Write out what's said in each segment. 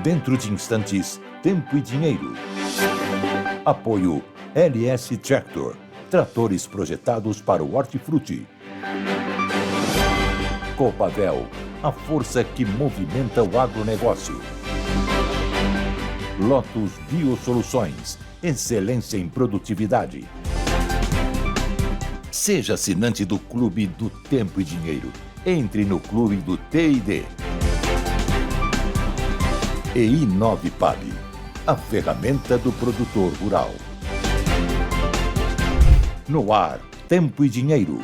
Dentro de instantes, Tempo e Dinheiro. Apoio LS Tractor, tratores projetados para o hortifruti. Copavel, a força que movimenta o agronegócio. Lotus Biosoluções, excelência em produtividade. Seja assinante do Clube do Tempo e Dinheiro. Entre no Clube do T&D. E Inovipab, a ferramenta do produtor rural. No ar, Tempo e Dinheiro.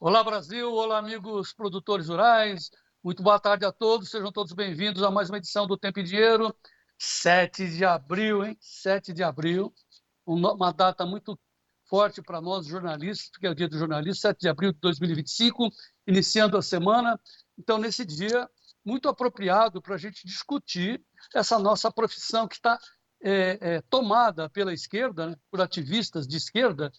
Olá, Brasil! Olá, amigos produtores rurais! Muito boa tarde a todos, sejam todos bem-vindos a mais uma edição do Tempo e Dinheiro. 7 de abril, hein? 7 de abril, uma data muito forte para nós, jornalistas, porque é o dia do jornalista, 7 de abril de 2025, iniciando a semana. Então, nesse dia, muito apropriado para a gente discutir essa nossa profissão que está tomada pela esquerda, né? Por ativistas de esquerda,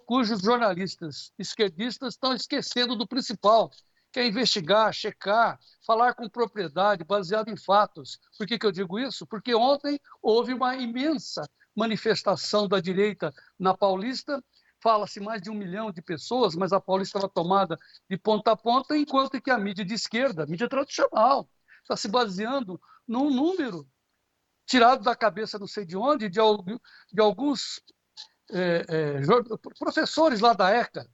cujos jornalistas esquerdistas estão esquecendo do principal, que é investigar, checar, falar com propriedade, baseado em fatos. Por que eu digo isso? Porque ontem houve uma imensa manifestação da direita na Paulista, fala-se mais de 1 milhão de pessoas, mas a Paulista estava tomada de ponta a ponta, enquanto que a mídia de esquerda, a mídia tradicional, está se baseando num número tirado da cabeça não sei de onde, de alguns professores lá da ECA,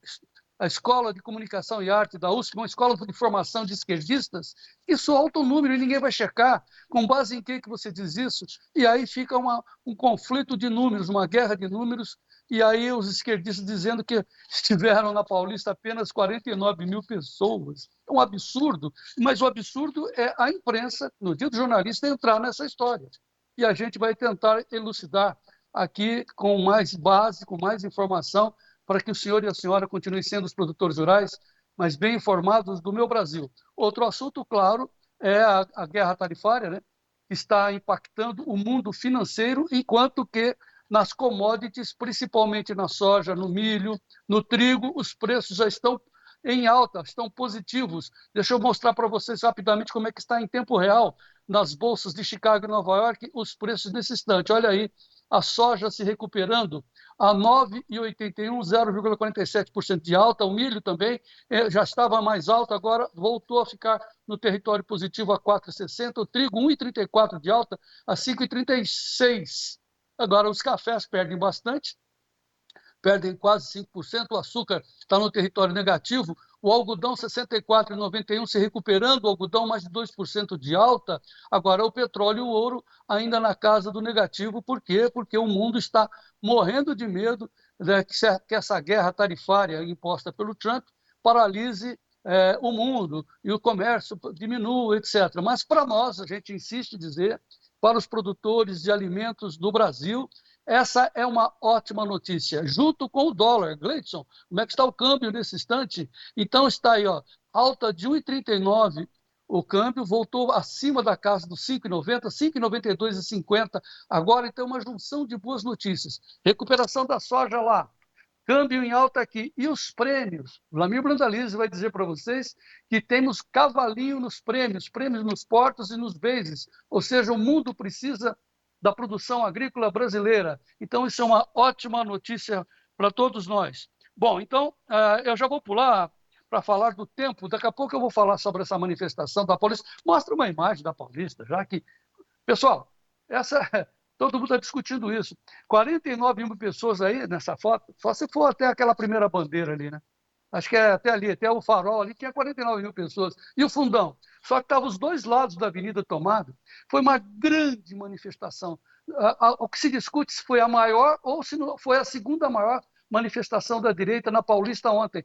a Escola de Comunicação e Arte da USP, uma escola de formação de esquerdistas, que solta um número e ninguém vai checar. Com base em que você diz isso? E aí fica um conflito de números, uma guerra de números, e aí os esquerdistas dizendo que estiveram na Paulista apenas 49 mil pessoas. É um absurdo, mas o absurdo é a imprensa, no dia do jornalista, entrar nessa história. E a gente vai tentar elucidar aqui com mais base, com mais informação, para que o senhor e a senhora continuem sendo os produtores rurais, mas bem informados do meu Brasil. Outro assunto, claro, é a guerra tarifária, né? Que está impactando o mundo financeiro, enquanto que nas commodities, principalmente na soja, no milho, no trigo, os preços já estão em alta, estão positivos. Deixa eu mostrar para vocês rapidamente como é que está em tempo real nas bolsas de Chicago e Nova York os preços nesse instante. Olha aí, a soja se recuperando a 9,81, 0,47% de alta. O milho também já estava mais alto, agora voltou a ficar no território positivo a 4,60. O trigo, 1,34 de alta a 5,36. Agora, os cafés perdem bastante, perdem quase 5%, o açúcar está no território negativo, o algodão 64,91 se recuperando, o algodão mais de 2% de alta. Agora o petróleo e o ouro ainda na casa do negativo. Por quê? Porque o mundo está morrendo de medo, né, que essa guerra tarifária imposta pelo Trump paralise o mundo e o comércio diminua, etc. Mas para nós, a gente insiste em dizer, para os produtores de alimentos do Brasil, essa é uma ótima notícia, junto com o dólar. Gleidson, como é que está o câmbio nesse instante? Então está aí, ó, alta de 1,39, o câmbio voltou acima da casa dos 5,90, 5,92,50. Agora, então, uma junção de boas notícias. Recuperação da soja lá, câmbio em alta aqui. E os prêmios? Vlamir Brandalize vai dizer para vocês que temos cavalinho nos prêmios, prêmios nos portos e nos bases. Ou seja, o mundo precisa da produção agrícola brasileira. Então, isso é uma ótima notícia para todos nós. Bom, então, eu já vou pular para falar do tempo. Daqui a pouco eu vou falar sobre essa manifestação da Paulista. Mostra uma imagem da Paulista, já que... Pessoal, todo mundo está discutindo isso. 49 mil pessoas aí nessa foto, só se for até aquela primeira bandeira ali, né? Acho que é até ali, até o farol ali, tinha 49 mil pessoas. E o fundão? Só que estavam os dois lados da avenida tomada. Foi uma grande manifestação. O que se discute se foi a maior ou se não foi a segunda maior manifestação da direita na Paulista ontem.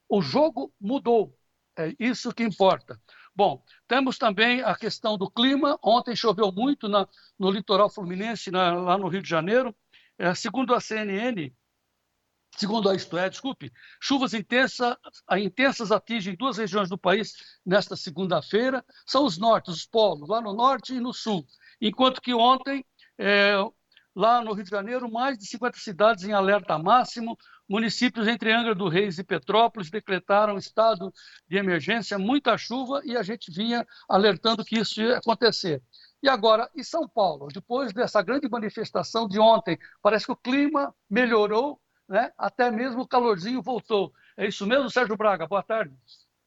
O jogo mudou. É isso que importa. Bom, temos também a questão do clima. Ontem choveu muito no litoral fluminense, lá no Rio de Janeiro. Segundo a CNN, Segundo a Isto É, desculpe, chuvas intensas atingem duas regiões do país nesta segunda-feira. São os nortes, os polos, lá no norte e no sul. Enquanto que ontem, lá no Rio de Janeiro, mais de 50 cidades em alerta máximo. Municípios entre Angra do Reis e Petrópolis decretaram estado de emergência, muita chuva, e a gente vinha alertando que isso ia acontecer. E agora, em São Paulo, depois dessa grande manifestação de ontem, parece que o clima melhorou, né? Até mesmo o calorzinho voltou. É isso mesmo, Sérgio Braga? Boa tarde.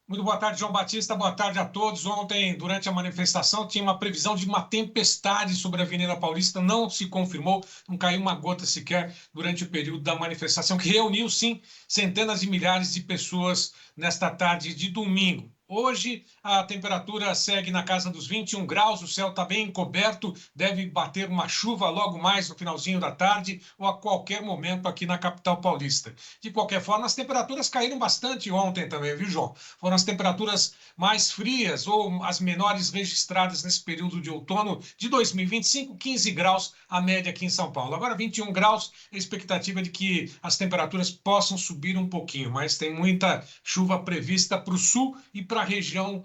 Muito boa tarde, João Batista. Boa tarde a todos. Ontem, durante a manifestação, tinha uma previsão de uma tempestade sobre a Avenida Paulista. Não se confirmou, não caiu uma gota sequer durante o período da manifestação, que reuniu, sim, centenas de milhares de pessoas nesta tarde de domingo. Hoje, a temperatura segue na casa dos 21 graus, o céu está bem encoberto, deve bater uma chuva logo mais no finalzinho da tarde ou a qualquer momento aqui na capital paulista. De qualquer forma, as temperaturas caíram bastante ontem também, viu, João? Foram as temperaturas mais frias ou as menores registradas nesse período de outono de 2025, 15 graus a média aqui em São Paulo. Agora 21 graus, a expectativa é de que as temperaturas possam subir um pouquinho, mas tem muita chuva prevista para o sul e para a região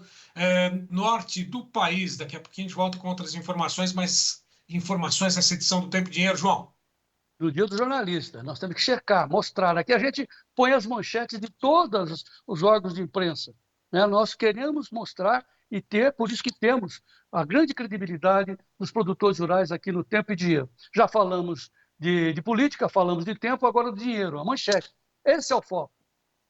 norte do país. Daqui a pouquinho a gente volta com outras informações, mas informações nessa edição do Tempo e Dinheiro, João. Do Dia do Jornalista. Nós temos que checar, mostrar. Aqui a gente põe as manchetes de todos os órgãos de imprensa, né? Nós queremos mostrar e ter, por isso que temos a grande credibilidade dos produtores rurais aqui no Tempo e Dinheiro. Já falamos de política, falamos de tempo, agora do dinheiro, a manchete. Esse é o foco.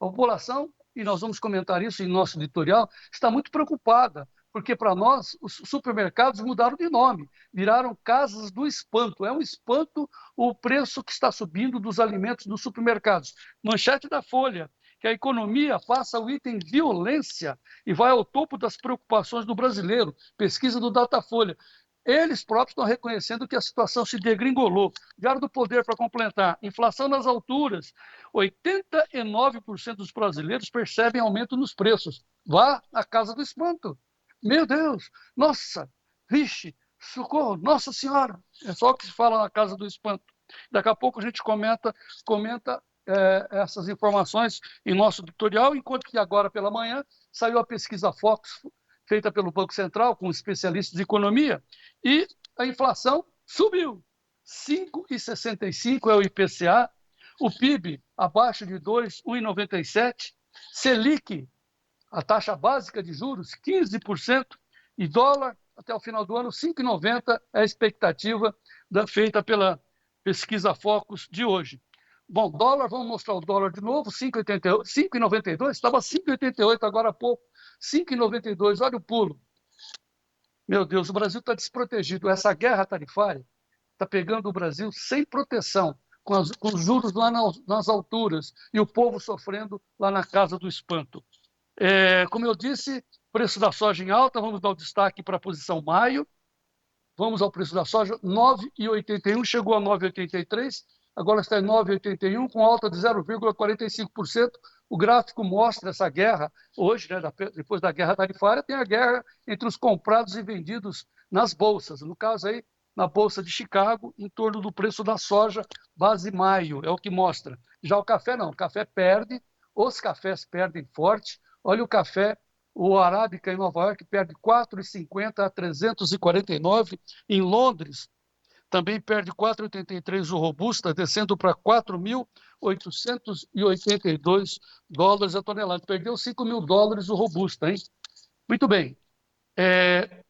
A população, e nós vamos comentar isso em nosso editorial, está muito preocupada, porque para nós os supermercados mudaram de nome, viraram casas do espanto. É um espanto o preço que está subindo dos alimentos dos supermercados. Manchete da Folha, que a economia passa o item violência e vai ao topo das preocupações do brasileiro. Pesquisa do Datafolha. Eles próprios estão reconhecendo que a situação se degringolou. Diário do Poder, para completar, inflação nas alturas. 89% dos brasileiros percebem aumento nos preços. Vá à casa do espanto. Meu Deus, nossa, vixe, socorro, Nossa Senhora. É só o que se fala na casa do espanto. Daqui a pouco a gente comenta essas informações em nosso editorial, enquanto que agora pela manhã saiu a pesquisa Fox, feita pelo Banco Central, com especialistas de economia, e a inflação subiu. 5,65 é o IPCA, o PIB abaixo de 2, 1,97, Selic, a taxa básica de juros, 15%, e dólar, até o final do ano, 5,90 é a expectativa feita pela pesquisa Focus de hoje. Bom, dólar, vamos mostrar o dólar de novo, 5,92, estava 5,88 agora há pouco, 5,92, olha o pulo. Meu Deus, o Brasil está desprotegido. Essa guerra tarifária está pegando o Brasil sem proteção, com os juros lá nas alturas e o povo sofrendo lá na casa do espanto. Como eu disse, preço da soja em alta, vamos dar o destaque para a posição maio. Vamos ao preço da soja, 9,81, chegou a 9,83, agora está em 9,81, com alta de 0,45%. O gráfico mostra essa guerra hoje, né, depois da guerra tarifária, tem a guerra entre os comprados e vendidos nas bolsas. No caso aí, na Bolsa de Chicago, em torno do preço da soja base maio, é o que mostra. Já o café não, o café perde, os cafés perdem forte. Olha o café, o Arábica em Nova York perde 4,50 a 349. Em Londres, também perde 4,83 o Robusta, descendo para 4.882 dólares a tonelada. Perdeu 5 mil dólares o Robusta, hein? Muito bem.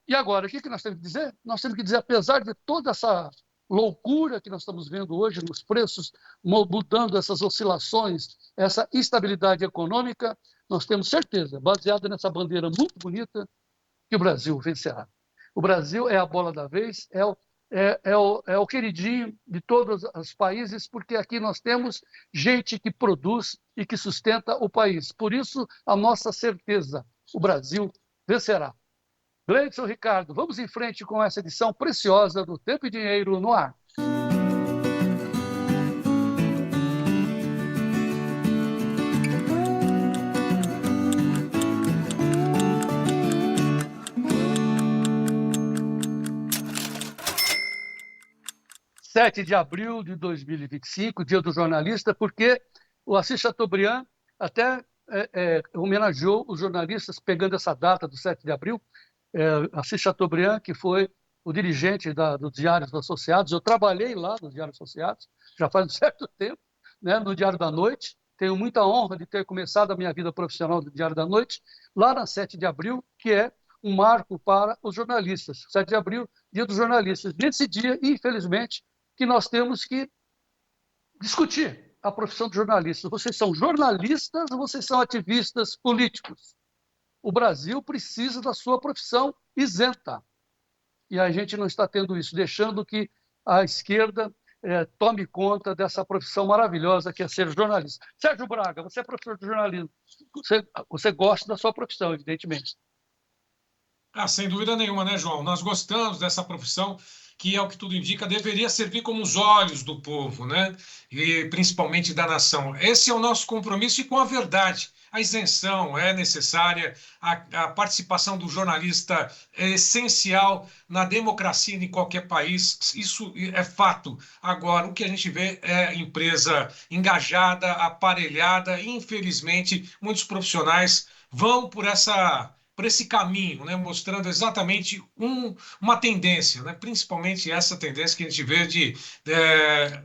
E agora, o que nós temos que dizer? Nós temos que dizer, apesar de toda essa loucura que nós estamos vendo hoje nos preços, mudando essas oscilações, essa instabilidade econômica, nós temos certeza, baseada nessa bandeira muito bonita, que o Brasil vencerá. O Brasil é a bola da vez, é o queridinho de todos os países, porque aqui nós temos gente que produz e que sustenta o país. Por isso, a nossa certeza, o Brasil vencerá. Gleidson, Ricardo, vamos em frente com essa edição preciosa do Tempo e Dinheiro no ar. (7 de abril de 2025, Dia do Jornalista), porque O Assis Chateaubriand até homenageou os jornalistas pegando essa data do 7 de abril. Assis Chateaubriand, que foi o dirigente dos Diários Associados. Eu trabalhei lá nos Diários Associados, já faz um certo tempo, né, no Diário da Noite. Tenho muita honra de ter começado a minha vida profissional do Diário da Noite, lá na 7 de abril, que é um marco para os jornalistas. 7 de abril, dia dos jornalistas. Nesse dia, infelizmente, que nós temos que discutir a profissão de jornalista. Vocês são jornalistas ou vocês são ativistas políticos? O Brasil precisa da sua profissão isenta. E a gente não está tendo isso, deixando que a esquerda tome conta dessa profissão maravilhosa que é ser jornalista. Sérgio Braga, você é professor de jornalismo. Você gosta da sua profissão, evidentemente. Sem dúvida nenhuma, né, João? Nós gostamos dessa profissão, que é o que tudo indica, deveria servir como os olhos do povo, né? E principalmente da nação. Esse é o nosso compromisso e com a verdade. A isenção é necessária, a participação do jornalista é essencial na democracia de qualquer país, isso é fato. Agora, o que a gente vê é empresa engajada, aparelhada, e, infelizmente, muitos profissionais vão por esse caminho, né, mostrando exatamente uma tendência, né, principalmente essa tendência que a gente vê de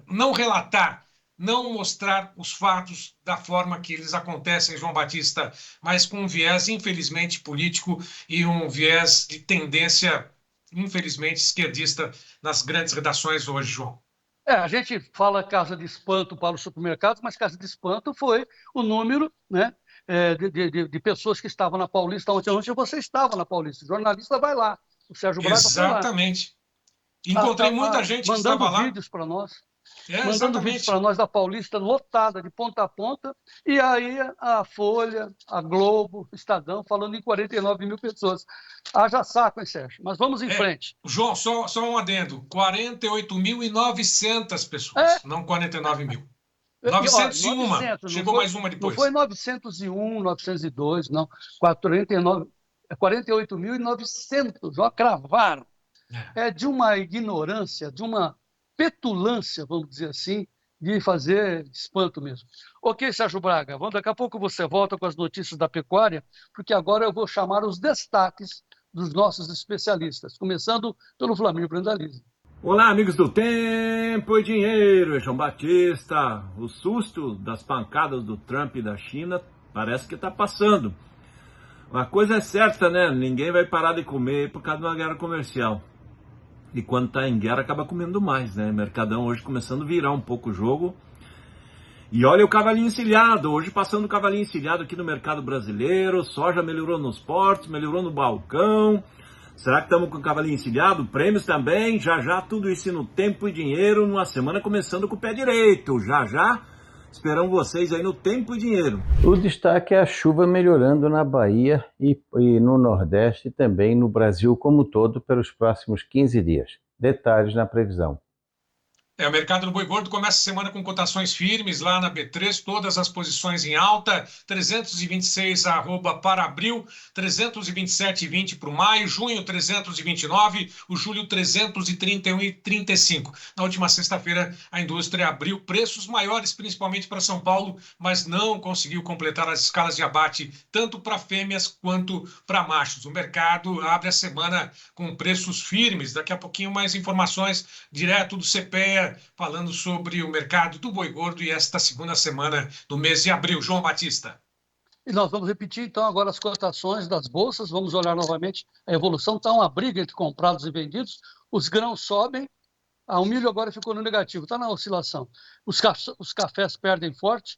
não relatar, não mostrar os fatos da forma que eles acontecem, João Batista, mas com um viés, infelizmente, político e um viés de tendência, infelizmente, esquerdista nas grandes redações hoje, João. A gente fala casa de espanto para os supermercados, mas casa de espanto foi o número, né, de pessoas que estavam na Paulista ontem você estava na Paulista. O jornalista vai lá. O Sérgio Braga foi lá. Exatamente. Encontrei muita gente que estava lá. Mandando vídeos para nós. Mandando Exatamente. vídeos para nós da Paulista, lotada, de ponta a ponta. E aí a Folha, a Globo, o Estadão, falando em 49 mil pessoas. Haja saco, hein, Sérgio? Mas vamos em frente. João, só um adendo. 48.900 pessoas, não 49 mil. 901, 900, chegou mais uma depois. Não foi 901, 902, não. 48.900, já cravaram. É de uma ignorância, de uma petulância, vamos dizer assim, de fazer espanto mesmo. Ok, Sérgio Braga, daqui a pouco você volta com as notícias da pecuária, porque agora eu vou chamar os destaques dos nossos especialistas, começando pelo Flamir Brandalize. Olá, amigos do Tempo e Dinheiro, João Batista. O susto das pancadas do Trump e da China parece que está passando. Uma coisa é certa, né? Ninguém vai parar de comer por causa de uma guerra comercial. E quando está em guerra, acaba comendo mais, né? Mercadão hoje começando a virar um pouco o jogo. E olha o cavalinho encilhado, hoje passando o cavalinho encilhado aqui no mercado brasileiro. Soja melhorou nos portos, melhorou no balcão. Será que estamos com o cavalinho encilhado? Prêmios também, já tudo isso no Tempo e Dinheiro, numa semana começando com o pé direito. Já esperamos vocês aí no Tempo e Dinheiro. O destaque é a chuva melhorando na Bahia e no Nordeste e também no Brasil como um todo pelos próximos 15 dias. Detalhes na previsão. O mercado do boi gordo começa a semana com cotações firmes lá na B3, todas as posições em alta, 326 para abril, 327,20 para o maio, junho 329, o julho 331,35. Na última sexta-feira a indústria abriu preços maiores, principalmente para São Paulo, mas não conseguiu completar as escalas de abate tanto para fêmeas quanto para machos. O mercado abre a semana com preços firmes, daqui a pouquinho mais informações direto do CPEA, falando sobre o mercado do boi gordo e esta segunda semana do mês de abril. João Batista. E nós vamos repetir, então, agora as cotações das bolsas. Vamos olhar novamente a evolução. Está uma briga entre comprados e vendidos. Os grãos sobem. O milho agora ficou no negativo, está na oscilação. Os cafés perdem forte.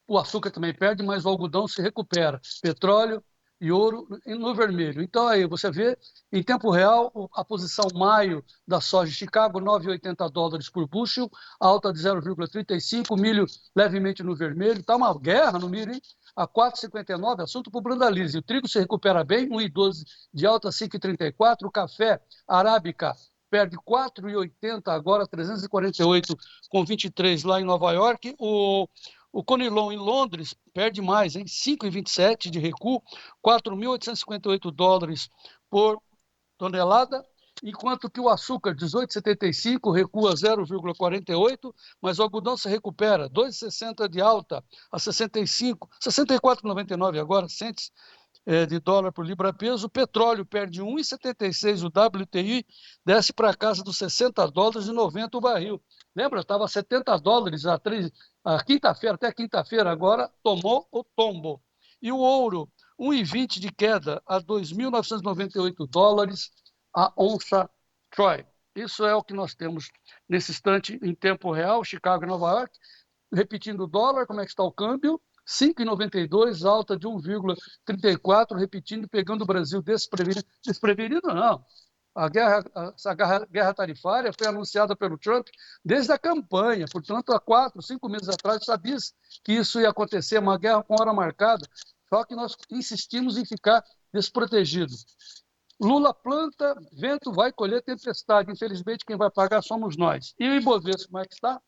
O açúcar também perde, mas o algodão se recupera. Petróleo e ouro no vermelho. Então, aí você vê, em tempo real, a posição maio da soja de Chicago, $9,80 por bushel, alta de 0,35, milho levemente no vermelho. Está uma guerra no milho, hein? A 4,59, assunto para o Brandalize. O trigo se recupera bem, 1,12 de alta, 5,34. O café arábica perde 4,80, agora 348,23 lá em Nova York. O Conilon em Londres perde mais, hein? 5,27 de recuo, $4.858 por tonelada. enquanto que o açúcar 18,75 recua 0,48, mas o algodão se recupera 2,60 de alta a 64,99 agora, centes de dólar por libra-peso. O petróleo perde 1,76, o WTI desce para casa dos $60,90 o barril. Lembra? Estava $70 até quinta-feira, agora tomou o tombo. E o ouro, 1,20 de queda a $2.998 a onça Troy. Isso é o que nós temos nesse instante em tempo real, Chicago e Nova York. Repetindo o dólar, como é que está o câmbio? 5,92, alta de 1,34, repetindo, pegando o Brasil desprevenido. Desprevenido não. Essa guerra tarifária foi anunciada pelo Trump desde a campanha, portanto, há 4, 5 meses atrás, sabia que isso ia acontecer, uma guerra com hora marcada, só que nós insistimos em ficar desprotegidos. Lula planta, vento vai colher tempestade. Infelizmente, quem vai pagar somos nós. E o Ibovespa, como é que está?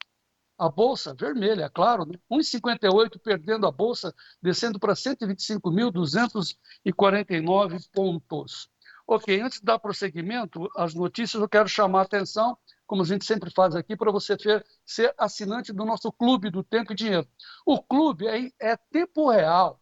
A bolsa vermelha, claro, né? 1,58 perdendo a bolsa, descendo para 125.249 pontos. Ok, antes de dar prosseguimento às notícias, eu quero chamar a atenção, como a gente sempre faz aqui, para você ser assinante do nosso Clube do Tempo e Dinheiro. O clube é tempo real.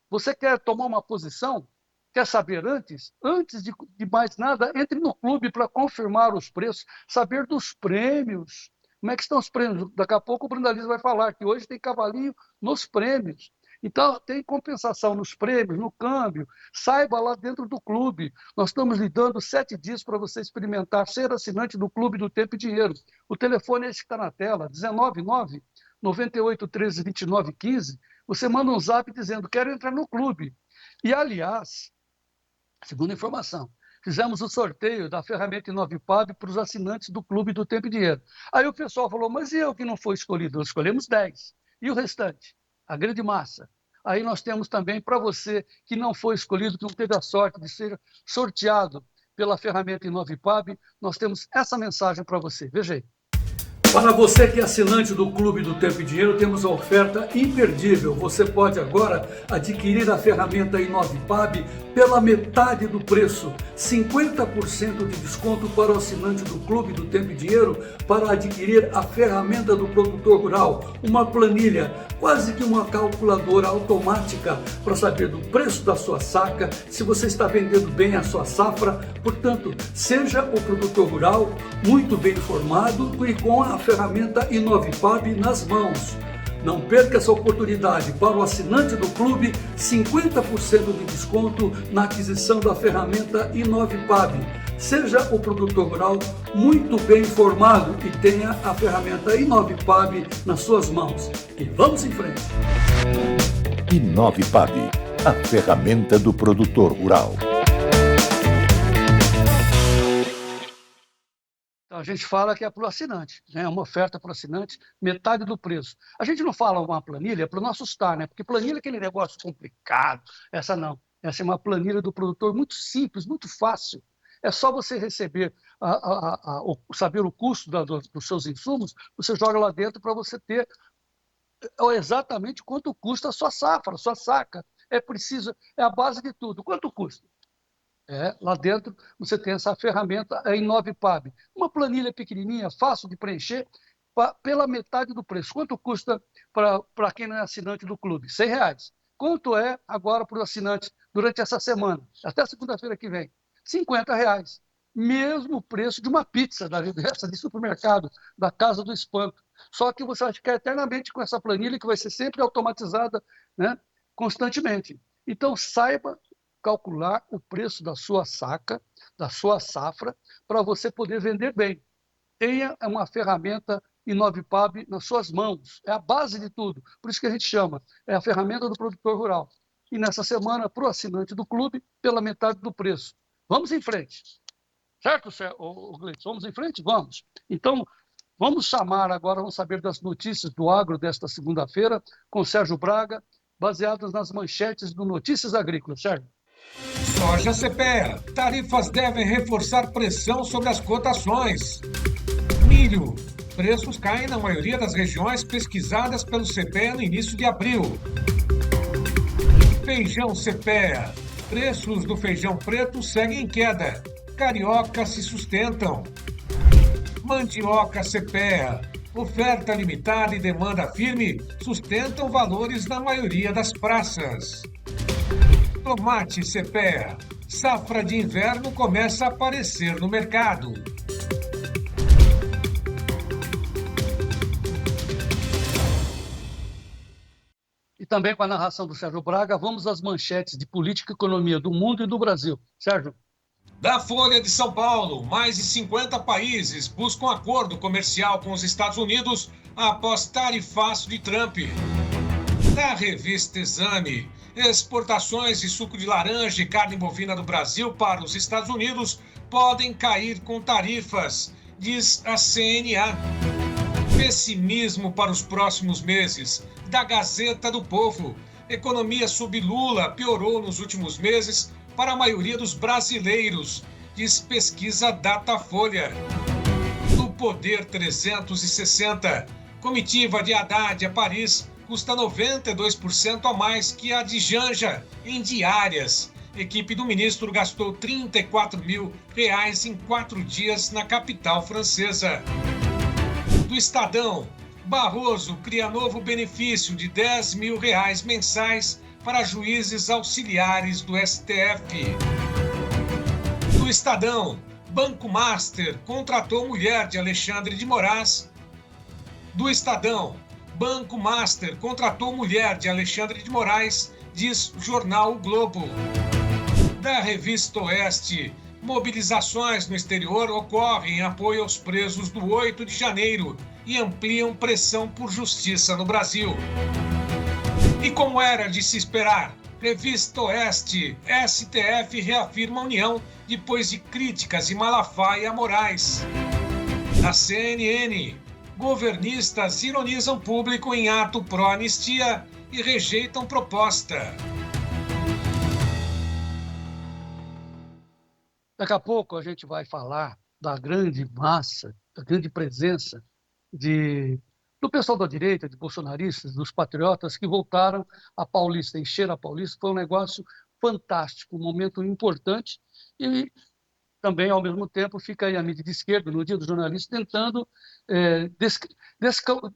Você quer tomar uma posição? Quer saber antes? Antes de mais nada, entre no clube para confirmar os preços, saber dos prêmios. Como é que estão os prêmios? Daqui a pouco o Brandalize vai falar que hoje tem cavalinho nos prêmios. Então, tem compensação nos prêmios, no câmbio. Saiba lá dentro do clube. Nós estamos lhe dando 7 dias para você experimentar, ser assinante do Clube do Tempo e Dinheiro. O telefone é esse que está na tela, 199-9813-2915. Você manda um zap dizendo, quero entrar no clube. E, aliás, segunda informação, fizemos o sorteio da ferramenta InoviPab para os assinantes do Clube do Tempo e Dinheiro. Aí o pessoal falou, mas e eu que não fui escolhido? Nós escolhemos 10. E o restante? A grande massa. Aí nós temos também, para você que não foi escolhido, que não teve a sorte de ser sorteado pela ferramenta InoviPab, nós temos essa mensagem para você. Veja aí. Para você que é assinante do Clube do Tempo e Dinheiro, temos a oferta imperdível. Você pode agora adquirir a ferramenta InoviPab pela metade do preço. 50% de desconto para o assinante do Clube do Tempo e Dinheiro para adquirir a ferramenta do produtor rural. Uma planilha, quase que uma calculadora automática para saber do preço da sua saca, se você está vendendo bem a sua safra. Portanto, seja o produtor rural muito bem informado e com a ferramenta InoviPab nas mãos. Não perca essa oportunidade. Para o assinante do clube, 50% de desconto na aquisição da ferramenta InoviPab. Seja o produtor rural muito bem informado e tenha a ferramenta InoviPab nas suas mãos. E vamos em frente. InoviPab, a ferramenta do produtor rural. A gente fala que é para o assinante, né? Uma oferta para o assinante, metade do preço. A gente não fala uma planilha para o nosso estar, né? Porque planilha é aquele negócio complicado. Essa não. Essa é uma planilha do produtor muito simples, muito fácil. É só você receber, saber o custo dos seus insumos, você joga lá dentro para você ter exatamente quanto custa a sua safra, a sua saca. É a base de tudo. Quanto custa? Lá dentro você tem essa ferramenta, a InoviPab. Uma planilha pequenininha, fácil de preencher, pela metade do preço. Quanto custa para quem não é assinante do clube? R$100. Quanto é agora para os assinantes durante essa semana? Até segunda-feira que vem. R$50. Mesmo preço de uma pizza dessa de supermercado, da Casa do Espanto. Só que você vai ficar eternamente com essa planilha que vai ser sempre automatizada, né, constantemente. Então, saiba calcular o preço da sua saca, da sua safra, para você poder vender bem. Tenha uma ferramenta InoviPab nas suas mãos. É a base de tudo. Por isso que a gente chama. É a ferramenta do produtor rural. E nessa semana, para o assinante do clube, pela metade do preço. Vamos em frente. Certo, Gleitson? Vamos em frente? Vamos. Então, vamos chamar agora, vamos saber das notícias do agro desta segunda-feira, com Sérgio Braga, baseadas nas manchetes do Notícias Agrícolas. Sérgio. Soja CPEA. Tarifas devem reforçar pressão sobre as cotações. Milho. Preços caem na maioria das regiões pesquisadas pelo CPEA no início de abril. Feijão CPEA. Preços do feijão preto seguem em queda. Carioca se sustentam. Mandioca CPEA, oferta limitada e demanda firme sustentam valores na maioria das praças. Tomate CPEA, safra de inverno começa a aparecer no mercado. E também com a narração do Sérgio Braga, vamos às manchetes de política e economia do mundo e do Brasil. Sérgio. Da Folha de São Paulo, mais de 50 países buscam acordo comercial com os Estados Unidos após tarifaço de Trump. Da revista Exame, exportações de suco de laranja e carne bovina do Brasil para os Estados Unidos podem cair com tarifas, diz a CNA. Pessimismo para os próximos meses. Da Gazeta do Povo, economia sob Lula piorou nos últimos meses para a maioria dos brasileiros, diz pesquisa Datafolha. Do Poder 360, comitiva de Haddad a Paris custa 92% a mais que a de Janja em diárias. Equipe do ministro gastou R$ 34 mil em 4 dias na capital francesa. Do Estadão, Barroso cria novo benefício de R$ 10 mil mensais para juízes auxiliares do STF. Do Estadão, Banco Master contratou mulher de Alexandre de Moraes. Do Estadão, Banco Master contratou mulher de Alexandre de Moraes, diz jornal O Globo. Da revista Oeste, mobilizações no exterior ocorrem em apoio aos presos do 8 de janeiro e ampliam pressão por justiça no Brasil. E como era de se esperar, revista Oeste, STF reafirma a união depois de críticas de Malafaia a Moraes. Na CNN, governistas ironizam público em ato pró-anistia e rejeitam proposta. Daqui a pouco a gente vai falar da grande massa, da grande presença do pessoal da direita, de bolsonaristas, dos patriotas que voltaram à Paulista, encher a Paulista. Foi um negócio fantástico, um momento importante e também, ao mesmo tempo, fica aí a mídia de esquerda, no Dia do Jornalista, tentando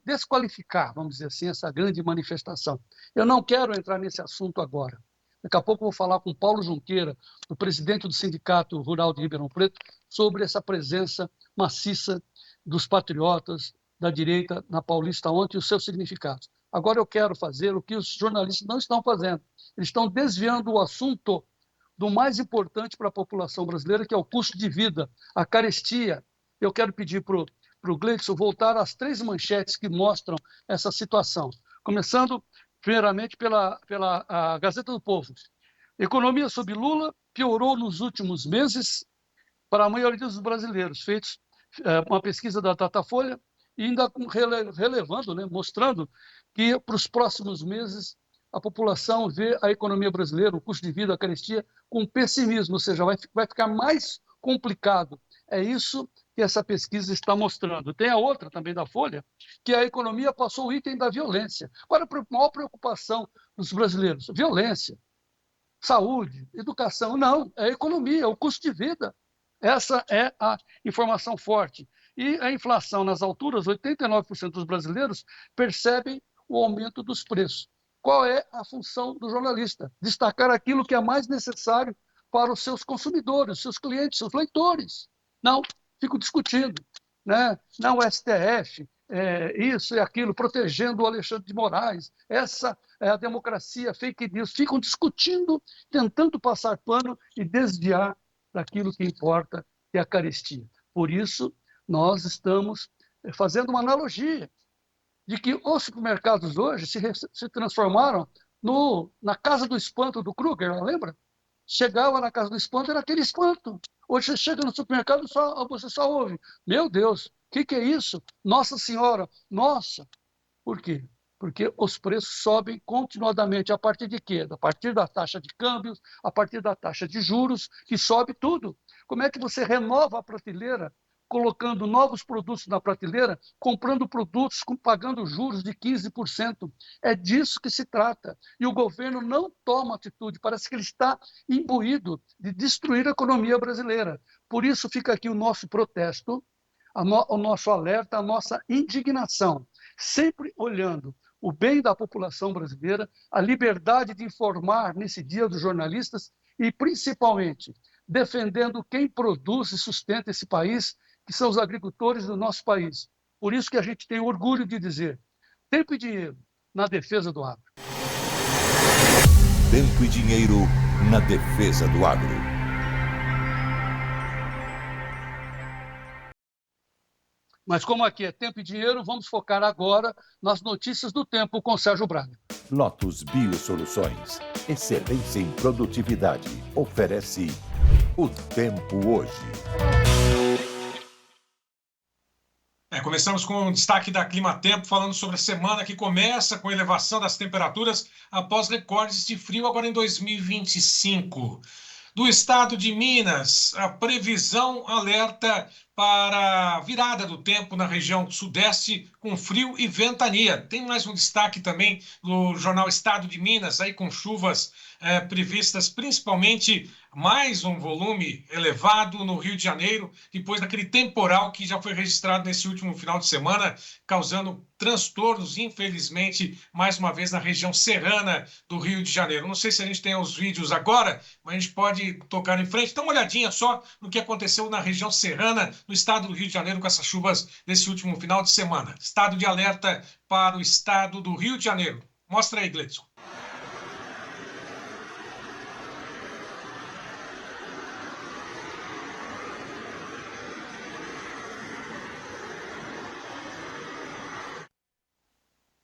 desqualificar, vamos dizer assim, essa grande manifestação. Eu não quero entrar nesse assunto agora. Daqui a pouco eu vou falar com Paulo Junqueira, o presidente do Sindicato Rural de Ribeirão Preto, sobre essa presença maciça dos patriotas da direita na Paulista ontem e os seus significados. Agora eu quero fazer o que os jornalistas não estão fazendo. Eles estão desviando o assunto do mais importante para a população brasileira, que é o custo de vida, a carestia. Eu quero pedir para o Gleidson voltar às 3 manchetes que mostram essa situação. Começando, primeiramente, pela a Gazeta do Povo. Economia sob Lula piorou nos últimos meses para a maioria dos brasileiros, feitos uma pesquisa da Datafolha, e ainda relevando, mostrando que para os próximos meses a população vê a economia brasileira, o custo de vida, a carestia, com pessimismo, ou seja, vai ficar mais complicado. É isso que essa pesquisa está mostrando. Tem a outra também da Folha, que a economia passou o item da violência. Qual é a maior preocupação dos brasileiros? Violência, saúde, educação. Não, é a economia, é o custo de vida. Essa é a informação forte. E a inflação nas alturas, 89% dos brasileiros percebem o aumento dos preços. Qual é a função do jornalista? Destacar aquilo que é mais necessário para os seus consumidores, seus clientes, seus leitores. Não, fico discutindo, Não, o STF, isso e aquilo, protegendo o Alexandre de Moraes. Essa é a democracia, fake news. Ficam discutindo, tentando passar pano e desviar daquilo que importa, que é a carestia. Por isso, nós estamos fazendo uma analogia de que os supermercados hoje se transformaram na casa do espanto do Kruger, lembra? Chegava na casa do espanto, era aquele espanto. Hoje você chega no supermercado e você só ouve: meu Deus, o que é isso? Nossa Senhora, nossa! Por quê? Porque os preços sobem continuadamente. A partir de quê? A partir da taxa de câmbios, a partir da taxa de juros, que sobe tudo. Como é que você renova a prateleira, colocando novos produtos na prateleira, comprando produtos, pagando juros de 15%? É disso que se trata. E o governo não toma atitude, parece que ele está imbuído de destruir a economia brasileira. Por isso fica aqui o nosso protesto, o nosso alerta, a nossa indignação, sempre olhando o bem da população brasileira, a liberdade de informar nesse dia dos jornalistas e, principalmente, defendendo quem produz e sustenta esse país, que são os agricultores do nosso país. Por isso que a gente tem orgulho de dizer: tempo e dinheiro na defesa do agro. Tempo e dinheiro na defesa do agro. Mas como aqui é tempo e dinheiro, vamos focar agora nas notícias do tempo com Sérgio Braga. Lotus Biosoluções, excelência em produtividade, oferece o tempo hoje. Começamos com o destaque da Clima Tempo, falando sobre a semana que começa com elevação das temperaturas após recordes de frio agora em 2025. Do estado de Minas, a previsão alerta para a virada do tempo na região sudeste com frio e ventania. Tem mais um destaque também do jornal Estado de Minas, aí com chuvas previstas, principalmente mais um volume elevado no Rio de Janeiro, depois daquele temporal que já foi registrado nesse último final de semana, causando transtornos, infelizmente, mais uma vez na região serrana do Rio de Janeiro. Não sei se a gente tem os vídeos agora, mas a gente pode tocar em frente. Dá uma olhadinha só no que aconteceu na região serrana, no estado do Rio de Janeiro, com essas chuvas desse último final de semana. Estado de alerta para o estado do Rio de Janeiro. Mostra aí, Gleidson.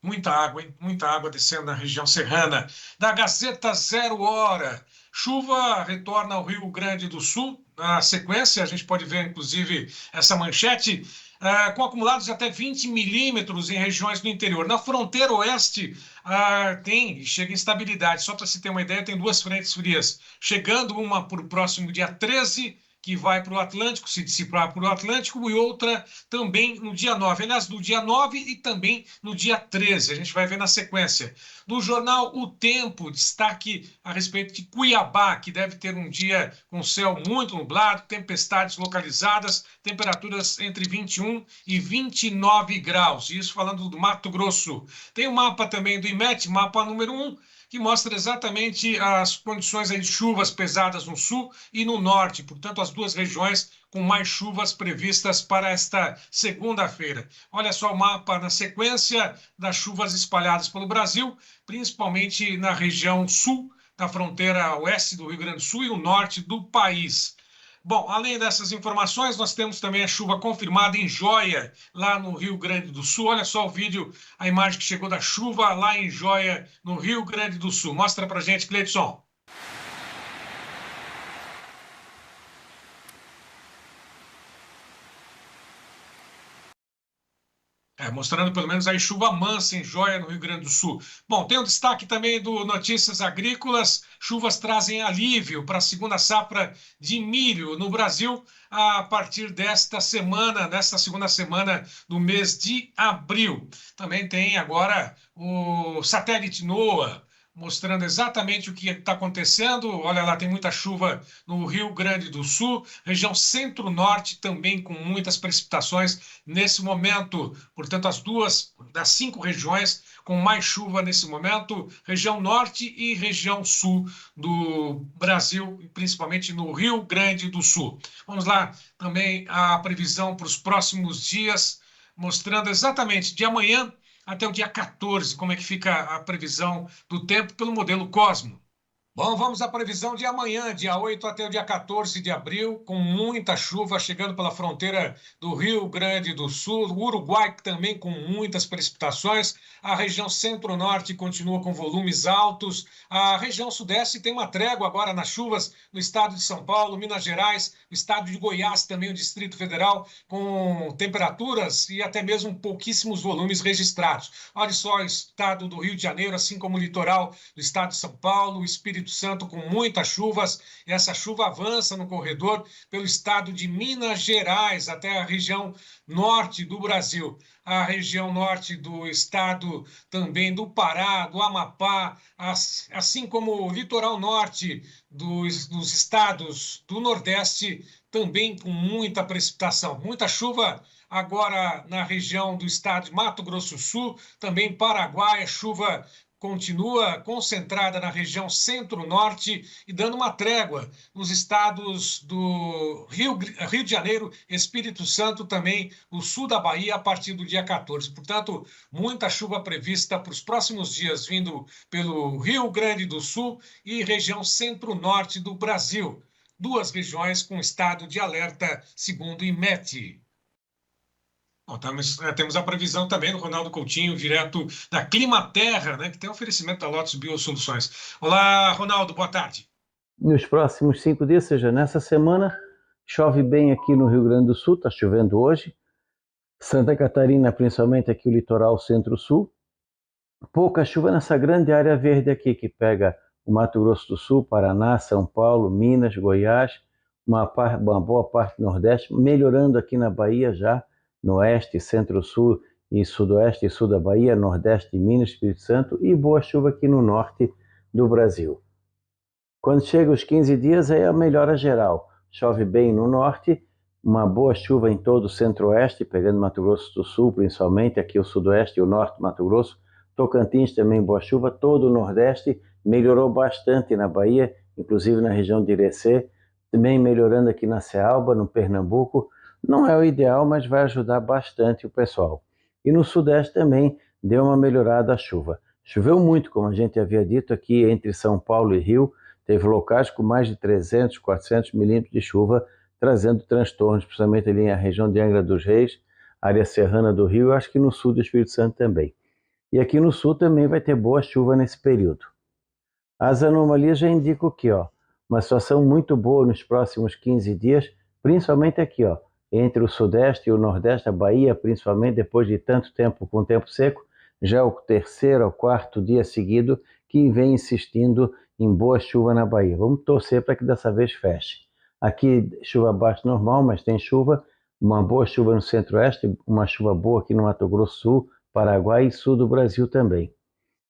Muita água, hein? Muita água descendo na região serrana. Da Gazeta 0 Hora. Chuva retorna ao Rio Grande do Sul. Na sequência, a gente pode ver, inclusive, essa manchete, com acumulados de até 20 milímetros em regiões do interior. Na fronteira oeste, chega instabilidade. Só para se ter uma ideia, tem duas frentes frias. Chegando uma para o próximo dia 13, que vai para o Atlântico, se dissipar para o Atlântico, e outra também no dia 9. Aliás, no dia 9 e também no dia 13. A gente vai ver na sequência. No jornal O Tempo, destaque a respeito de Cuiabá, que deve ter um dia com céu muito nublado, tempestades localizadas, temperaturas entre 21 e 29 graus. Isso falando do Mato Grosso. Tem o mapa também do IMET, mapa número 1, que mostra exatamente as condições aí de chuvas pesadas no sul e no norte, portanto, as duas regiões com mais chuvas previstas para esta segunda-feira. Olha só o mapa na sequência das chuvas espalhadas pelo Brasil, principalmente na região sul, da fronteira oeste do Rio Grande do Sul e o norte do país. Bom, além dessas informações, nós temos também a chuva confirmada em Jóia, lá no Rio Grande do Sul. Olha só o vídeo, a imagem que chegou da chuva lá em Jóia, no Rio Grande do Sul. Mostra pra gente, Cleidson. Mostrando pelo menos aí chuva mansa em Jóia, no Rio Grande do Sul. Bom, tem um destaque também do Notícias Agrícolas. Chuvas trazem alívio para a segunda safra de milho no Brasil a partir desta segunda semana do mês de abril. Também tem agora o satélite NOAA, mostrando exatamente o que está acontecendo. Olha lá, tem muita chuva no Rio Grande do Sul, região centro-norte também com muitas precipitações nesse momento. Portanto, as duas das 5 regiões com mais chuva nesse momento, região norte e região sul do Brasil, principalmente no Rio Grande do Sul. Vamos lá, também a previsão para os próximos dias, mostrando exatamente de amanhã até o dia 14, como é que fica a previsão do tempo pelo modelo Cosmo. Bom, vamos à previsão de amanhã, dia 8 até o dia 14 de abril, com muita chuva chegando pela fronteira do Rio Grande do Sul, o Uruguai também com muitas precipitações, a região centro-norte continua com volumes altos, a região sudeste tem uma trégua agora nas chuvas no estado de São Paulo, Minas Gerais, o estado de Goiás, também o Distrito Federal, com temperaturas e até mesmo pouquíssimos volumes registrados. Olha só o estado do Rio de Janeiro, assim como o litoral do estado de São Paulo, o Espírito Espírito Santo com muitas chuvas. Essa chuva avança no corredor pelo estado de Minas Gerais até a região norte do Brasil. A região norte do estado também do Pará, do Amapá, assim como o litoral norte dos estados do Nordeste, também com muita precipitação. Muita chuva agora na região do estado de Mato Grosso do Sul, também Paraguai, a chuva continua concentrada na região centro-norte e dando uma trégua nos estados do Rio de Janeiro, Espírito Santo, também o sul da Bahia, a partir do dia 14. Portanto, muita chuva prevista para os próximos dias, vindo pelo Rio Grande do Sul e região centro-norte do Brasil. 2 regiões com estado de alerta, segundo o IMET. Bom, temos a previsão também do Ronaldo Coutinho, direto da Climaterra, né, que tem oferecimento da Lotus Biosoluções. Olá, Ronaldo, boa tarde. Nos próximos 5 dias, seja nessa semana, chove bem aqui no Rio Grande do Sul, está chovendo hoje. Santa Catarina, principalmente aqui o litoral centro-sul. Pouca chuva nessa grande área verde aqui, que pega o Mato Grosso do Sul, Paraná, São Paulo, Minas, Goiás, uma boa parte do Nordeste, melhorando aqui na Bahia já, no oeste, centro-sul e sudoeste e sul da Bahia, nordeste de Minas, Espírito Santo, e boa chuva aqui no norte do Brasil. Quando chega os 15 dias, é a melhora geral. Chove bem no norte, uma boa chuva em todo o centro-oeste, pegando Mato Grosso do Sul, principalmente, aqui o sudoeste e o norte do Mato Grosso. Tocantins também boa chuva, todo o nordeste melhorou bastante na Bahia, inclusive na região de Irecê, também melhorando aqui na Cealba, no Pernambuco. Não é o ideal, mas vai ajudar bastante o pessoal. E no sudeste também deu uma melhorada a chuva. Choveu muito, como a gente havia dito, aqui entre São Paulo e Rio. Teve locais com mais de 300, 400 milímetros de chuva, trazendo transtornos, principalmente ali na região de Angra dos Reis, área serrana do Rio, e acho que no sul do Espírito Santo também. E aqui no sul também vai ter boa chuva nesse período. As anomalias já indicam aqui, uma situação muito boa nos próximos 15 dias, principalmente aqui, entre o sudeste e o nordeste, a Bahia, principalmente depois de tanto tempo com tempo seco, já é o 3º ou 4º dia seguido que vem insistindo em boa chuva na Bahia. Vamos torcer para que dessa vez feche. Aqui chuva abaixo normal, mas tem chuva, uma boa chuva no centro-oeste, uma chuva boa aqui no Mato Grosso do Sul, Paraguai e sul do Brasil também.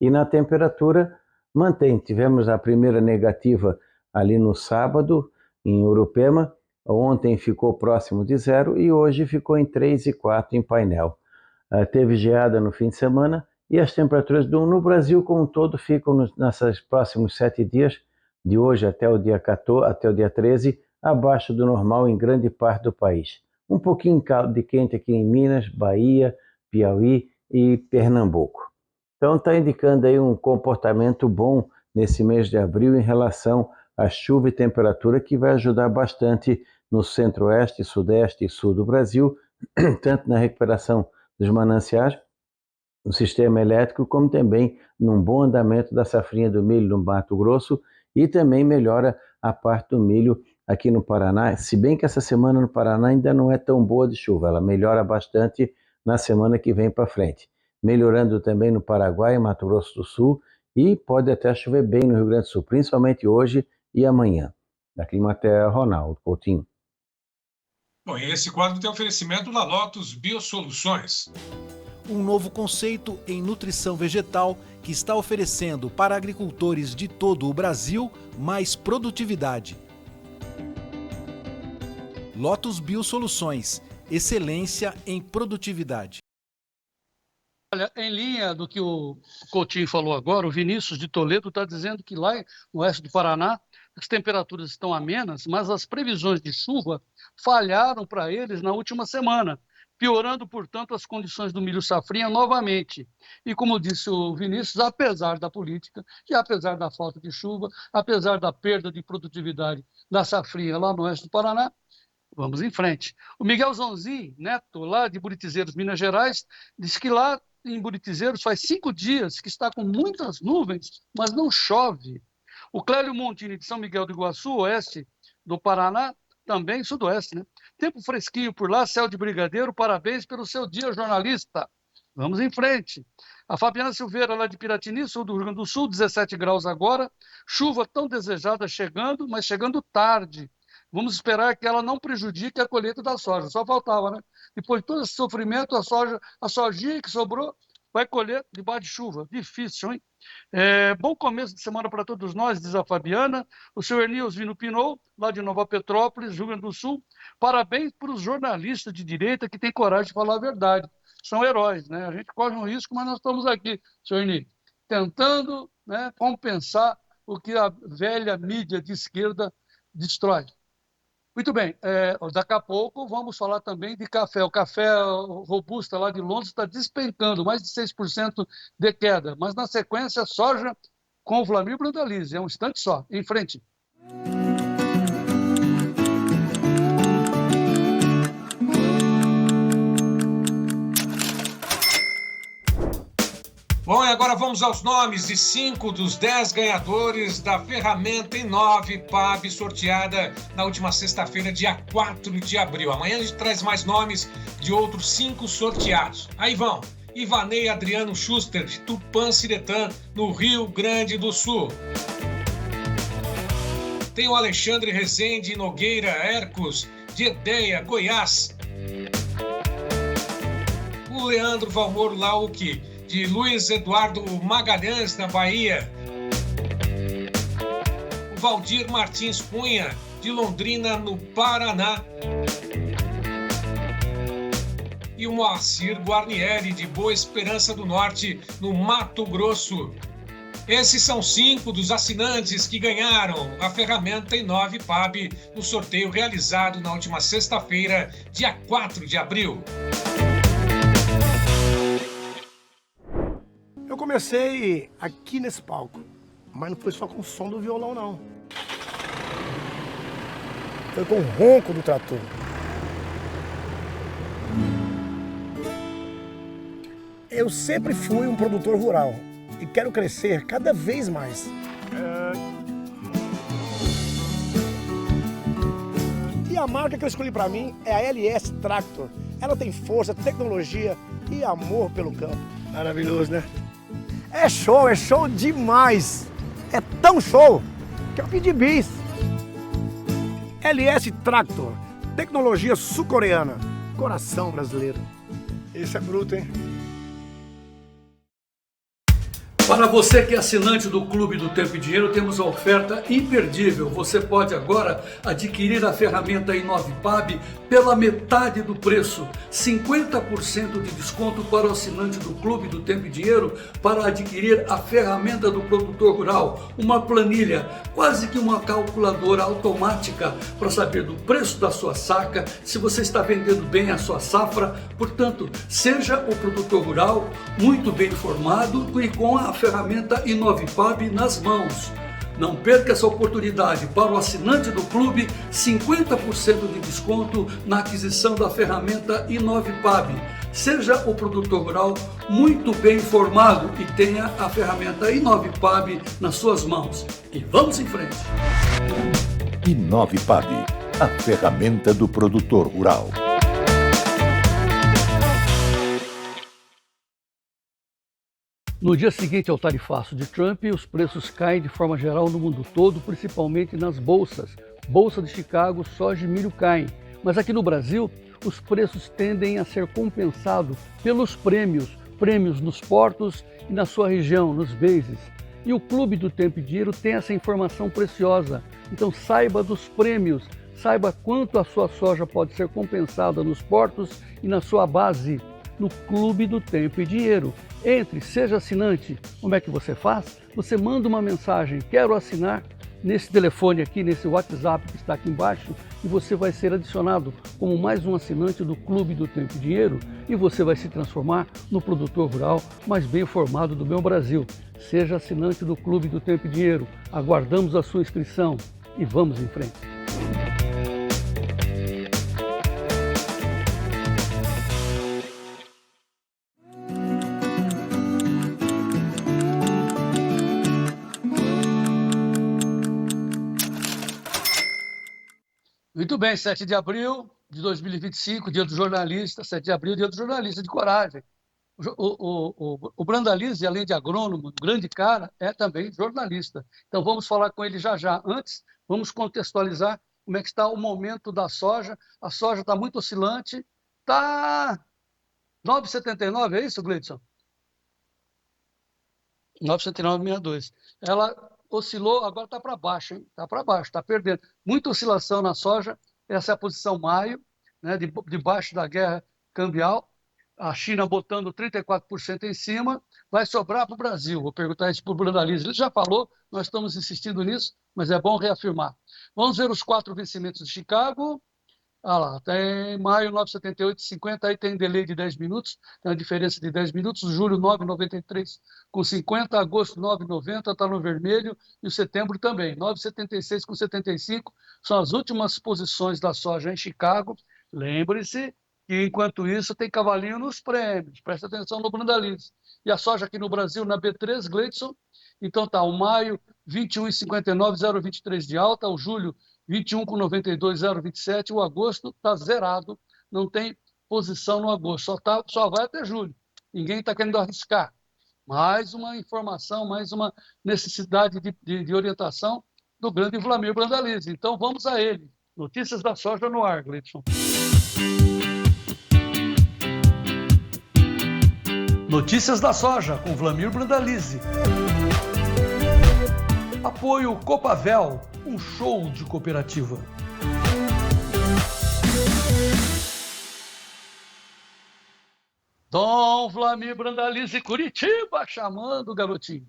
E na temperatura, mantém. Tivemos a primeira negativa ali no sábado, em Urupema. Ontem ficou próximo de 0 e hoje ficou em 3 e 4 em Painel. Teve geada no fim de semana e as temperaturas no Brasil como um todo ficam nesses próximos 7 dias, de hoje até o dia 14, até o dia 13, abaixo do normal em grande parte do país. Um pouquinho de quente aqui em Minas, Bahia, Piauí e Pernambuco. Então está indicando aí um comportamento bom nesse mês de abril em relação à chuva e temperatura, que vai ajudar bastante no centro-oeste, sudeste e sul do Brasil, tanto na recuperação dos mananciais, no sistema elétrico, como também num bom andamento da safrinha do milho no Mato Grosso, e também melhora a parte do milho aqui no Paraná, se bem que essa semana no Paraná ainda não é tão boa de chuva, ela melhora bastante na semana que vem para frente. Melhorando também no Paraguai, Mato Grosso do Sul, e pode até chover bem no Rio Grande do Sul, principalmente hoje e amanhã. Da Climaterra, Ronaldo Coutinho. Bom, e esse quadro tem oferecimento da Lotus Biosoluções. Um novo conceito em nutrição vegetal que está oferecendo para agricultores de todo o Brasil mais produtividade. Lotus Biosoluções, excelência em produtividade. Olha, em linha do que o Coutinho falou agora, o Vinícius de Toledo está dizendo que lá no oeste do Paraná as temperaturas estão amenas, mas as previsões de chuva falharam para eles na última semana, piorando, portanto, as condições do milho safrinha novamente. E como disse o Vinícius, apesar da política e apesar da falta de chuva, apesar da perda de produtividade da safrinha lá no oeste do Paraná, vamos em frente. O Miguel Zonzi, neto lá de Buritizeiros, Minas Gerais, disse que lá em Buritizeiros faz 5 dias que está com muitas nuvens, mas não chove. O Clélio Montini, de São Miguel do Iguaçu, oeste do Paraná, também sudoeste, né? Tempo fresquinho por lá, céu de brigadeiro, parabéns pelo seu dia, jornalista. Vamos em frente. A Fabiana Silveira, lá de Piratini, sul do Rio Grande do Sul, 17 graus agora. Chuva tão desejada chegando, mas chegando tarde. Vamos esperar que ela não prejudique a colheita da soja. Só faltava, né? Depois de todo esse sofrimento, a sojinha que sobrou vai colher debaixo de chuva. Difícil, hein? Bom começo de semana para todos nós, diz a Fabiana. O senhor Ernils Vino Pinot, lá de Nova Petrópolis, Rio Grande do Sul. Parabéns para os jornalistas de direita que têm coragem de falar a verdade. São heróis, né? A gente corre um risco, mas nós estamos aqui, senhor Ernils, tentando, né, compensar o que a velha mídia de esquerda destrói. Muito bem, daqui a pouco vamos falar também de café. O café robusta lá de Londres está despencando, mais de 6% de queda. Mas na sequência, soja com o Vlamir Brandalize. É um instante só. Em frente. Bom, e agora vamos aos nomes de 5 dos 10 ganhadores da ferramenta i9 PAB sorteada na última sexta-feira, dia 4 de abril. Amanhã a gente traz mais nomes de outros 5 sorteados. Aí vão: Ivanei Adriano Schuster, de Tupã-Siretã, no Rio Grande do Sul. Tem o Alexandre Rezende Nogueira Hercos, de Edéia, Goiás. O Leandro Valmor Lauque, de Luiz Eduardo Magalhães, na Bahia. O Valdir Martins Cunha, de Londrina, no Paraná. E o Moacir Guarnieri, de Boa Esperança do Norte, no Mato Grosso. Esses são 5 dos assinantes que ganharam a ferramenta i9 PAB no sorteio realizado na última sexta-feira, dia 4 de abril. Eu comecei aqui nesse palco, mas não foi só com o som do violão, não. Foi com o ronco do trator. Eu sempre fui um produtor rural e quero crescer cada vez mais. E a marca que eu escolhi para mim é a LS Tractor. Ela tem força, tecnologia e amor pelo campo. Maravilhoso, né? É show demais! É tão show que eu pedi bis. LS Tractor, tecnologia sul-coreana, coração brasileiro. Esse é bruto, hein? Para você que é assinante do Clube do Tempo e Dinheiro, temos a oferta imperdível. Você pode agora adquirir a ferramenta i9 PAB pela metade do preço. 50% de desconto para o assinante do Clube do Tempo e Dinheiro para adquirir a ferramenta do produtor rural. Uma planilha, quase que uma calculadora automática para saber do preço da sua saca, se você está vendendo bem a sua safra. Portanto, seja o produtor rural muito bem informado e com a ferramenta i9 PAB nas mãos. Não perca essa oportunidade. Para o assinante do clube, 50% de desconto na aquisição da ferramenta i9 PAB. Seja o produtor rural muito bem informado e tenha a ferramenta i9 PAB nas suas mãos. E vamos em frente. i9 PAB, a ferramenta do produtor rural. No dia seguinte ao tarifaço de Trump, os preços caem de forma geral no mundo todo, principalmente nas bolsas. Bolsa de Chicago, soja e milho caem. Mas aqui no Brasil, os preços tendem a ser compensados pelos prêmios nos portos e na sua região, nos bases. E o Clube do Tempo e Dinheiro tem essa informação preciosa. Então saiba dos prêmios, saiba quanto a sua soja pode ser compensada nos portos e na sua base. No Clube do Tempo e Dinheiro. Entre, seja assinante. Como é que você faz? Você manda uma mensagem, quero assinar, nesse telefone aqui, nesse WhatsApp que está aqui embaixo, e você vai ser adicionado como mais um assinante do Clube do Tempo e Dinheiro, e você vai se transformar no produtor rural mais bem informado do meu Brasil. Seja assinante do Clube do Tempo e Dinheiro. Aguardamos a sua inscrição e vamos em frente. Muito bem, 7 de abril de 2025, dia do jornalista, 7 de abril, dia do jornalista, de coragem. o Brandalize, além de agrônomo, grande cara, é também jornalista. Então vamos falar com ele já já. Antes, vamos contextualizar como é que está o momento da soja. A soja está muito oscilante, está 9,79, é isso, Gleidson? 9,79,62. Ela oscilou, agora está para baixo, hein? Está para baixo, está perdendo. Muita oscilação na soja, essa é a posição maio, né, debaixo da guerra cambial. A China botando 34% em cima, vai sobrar para o Brasil. Vou perguntar isso para o Brandalize. Ele já falou, nós estamos insistindo nisso, mas é bom reafirmar. Vamos ver os 4 vencimentos de Chicago. Ah lá, tem maio 9,78,50, aí tem delay de 10 minutos, tem uma diferença de 10 minutos, julho 9,93 com 50, agosto 9,90, está no vermelho, e o setembro também, 9,76 com 75, são as últimas posições da soja em Chicago. Lembre-se que, enquanto isso, tem cavalinho nos prêmios, presta atenção no Brandalize. E a soja aqui no Brasil, na B3, Gleidson, então tá, o maio 21,59, 0,23 de alta, o julho 21,92, 0,27, o agosto está zerado, não tem posição no agosto, só vai até julho, ninguém está querendo arriscar. Mais uma informação, mais uma necessidade de orientação do grande Vlamir Brandalize. Então vamos a ele. Notícias da soja no ar, Gleidson. Notícias da soja com Vlamir Brandalize. Apoio Copavel, um show de cooperativa. Dom Vlamir Brandalize, Curitiba, chamando, garotinho.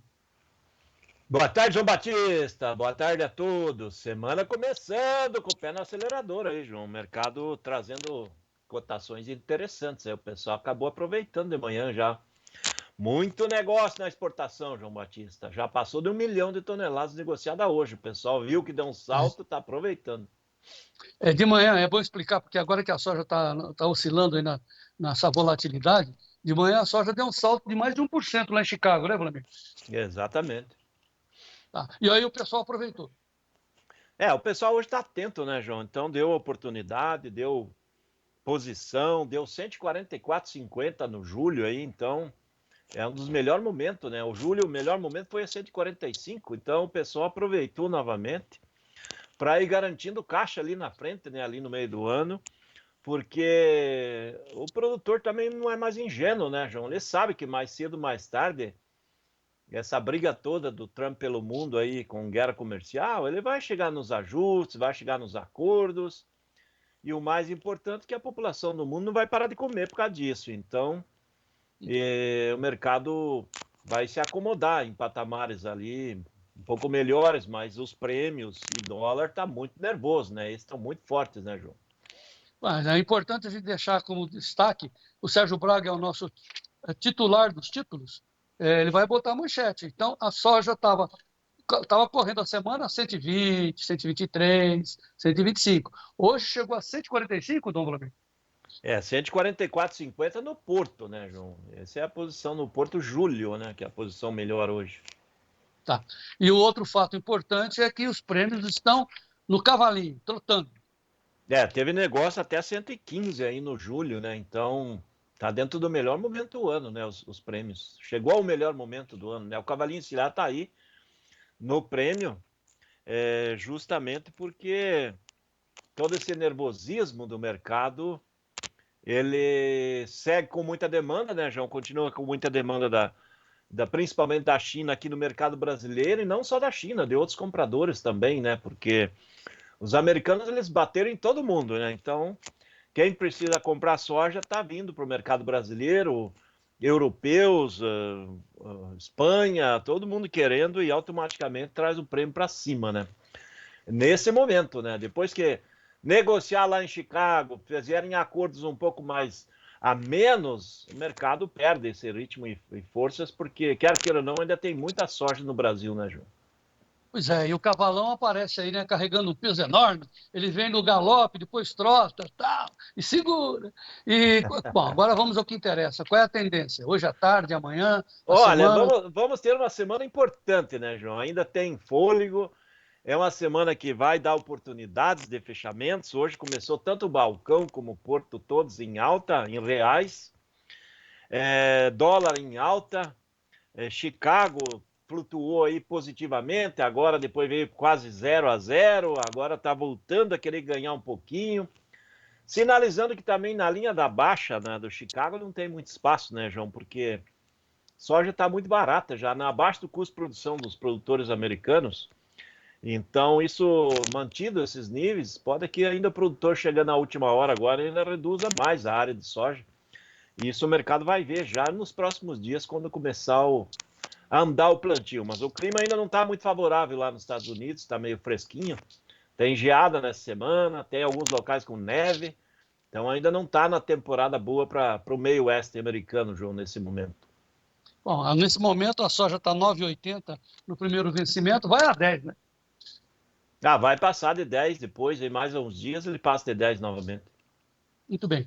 Boa tarde, João Batista. Boa tarde a todos. Semana começando com o pé no acelerador aí, João. O mercado trazendo cotações interessantes. Aí o pessoal acabou aproveitando de manhã já. Muito negócio na exportação, João Batista. Já passou de 1 milhão de toneladas negociadas hoje. O pessoal viu que deu um salto, está aproveitando. De manhã, é bom explicar, porque agora que a soja está oscilando aí nessa volatilidade, de manhã a soja deu um salto de mais de 1% lá em Chicago, né, Vlamir? Exatamente. Tá. E aí o pessoal aproveitou. O pessoal hoje está atento, né, João? Então deu oportunidade, deu posição, deu 144,50 no julho aí, então é um dos melhores momentos, né? O julho, o melhor momento foi a 145, então o pessoal aproveitou novamente para ir garantindo caixa ali na frente, né? Ali no meio do ano, porque o produtor também não é mais ingênuo, né, João? Ele sabe que mais cedo ou mais tarde, essa briga toda do Trump pelo mundo aí com guerra comercial, ele vai chegar nos ajustes, vai chegar nos acordos, e o mais importante é que a população do mundo não vai parar de comer por causa disso. Então, o mercado vai se acomodar em patamares ali um pouco melhores, mas os prêmios e dólar tá muito nervoso, né? Eles estão muito fortes, né, João? Mas é importante a gente deixar como destaque, o Sérgio Braga é o nosso titular dos títulos, ele vai botar a manchete. Então, a soja estava correndo a semana 120, 123, 125. Hoje chegou a 145, Dom Vlamir? 144,50 no Porto, né, João? Essa é a posição no Porto Julho, né? Que é a posição melhor hoje. Tá. E o outro fato importante é que os prêmios estão no cavalinho, trotando. Teve negócio até 115 aí no julho, né? Então, tá dentro do melhor momento do ano, né? Os prêmios. Chegou ao melhor momento do ano, né? O cavalinho encilhado tá aí no prêmio, justamente porque todo esse nervosismo do mercado, ele segue com muita demanda, né, João? Continua com muita demanda principalmente da China aqui no mercado brasileiro, e não só da China, de outros compradores também, né? Porque os americanos, eles bateram em todo mundo, né? Então, quem precisa comprar soja está vindo para o mercado brasileiro, europeus, Espanha, todo mundo querendo, e automaticamente traz o prêmio para cima, né? Nesse momento, né? Depois que negociar lá em Chicago, fizerem acordos um pouco mais a menos, o mercado perde esse ritmo e forças, porque, quer queira ou não, ainda tem muita soja no Brasil, né, João? Pois é, e o cavalão aparece aí, né, carregando um peso enorme, ele vem no galope, depois trota, tal, e segura. E, bom, agora vamos ao que interessa. Qual é a tendência? Hoje à tarde, amanhã, Olha, semana... vamos ter uma semana importante, né, João? Ainda tem fôlego, é uma semana que vai dar oportunidades de fechamentos. Hoje começou tanto o balcão como o Porto, todos em alta, em reais. dólar em alta, Chicago flutuou aí positivamente, agora depois veio quase 0-0, agora está voltando a querer ganhar um pouquinho, sinalizando que também na linha da baixa, né, do Chicago não tem muito espaço, né, João, porque soja está muito barata já, abaixo do custo de produção dos produtores americanos. Então, isso, mantido esses níveis, pode que ainda o produtor chegando na última hora agora ainda reduza mais a área de soja. E isso o mercado vai ver já nos próximos dias, quando começar a andar o plantio. Mas o clima ainda não está muito favorável lá nos Estados Unidos, está meio fresquinho. Tem geada nessa semana, tem alguns locais com neve. Então, ainda não está na temporada boa para o meio oeste americano, João, nesse momento. Bom, nesse momento a soja está 9,80 no primeiro vencimento, vai a 10, né? Vai passar de 10 depois, em mais uns dias ele passa de 10 novamente. Muito bem.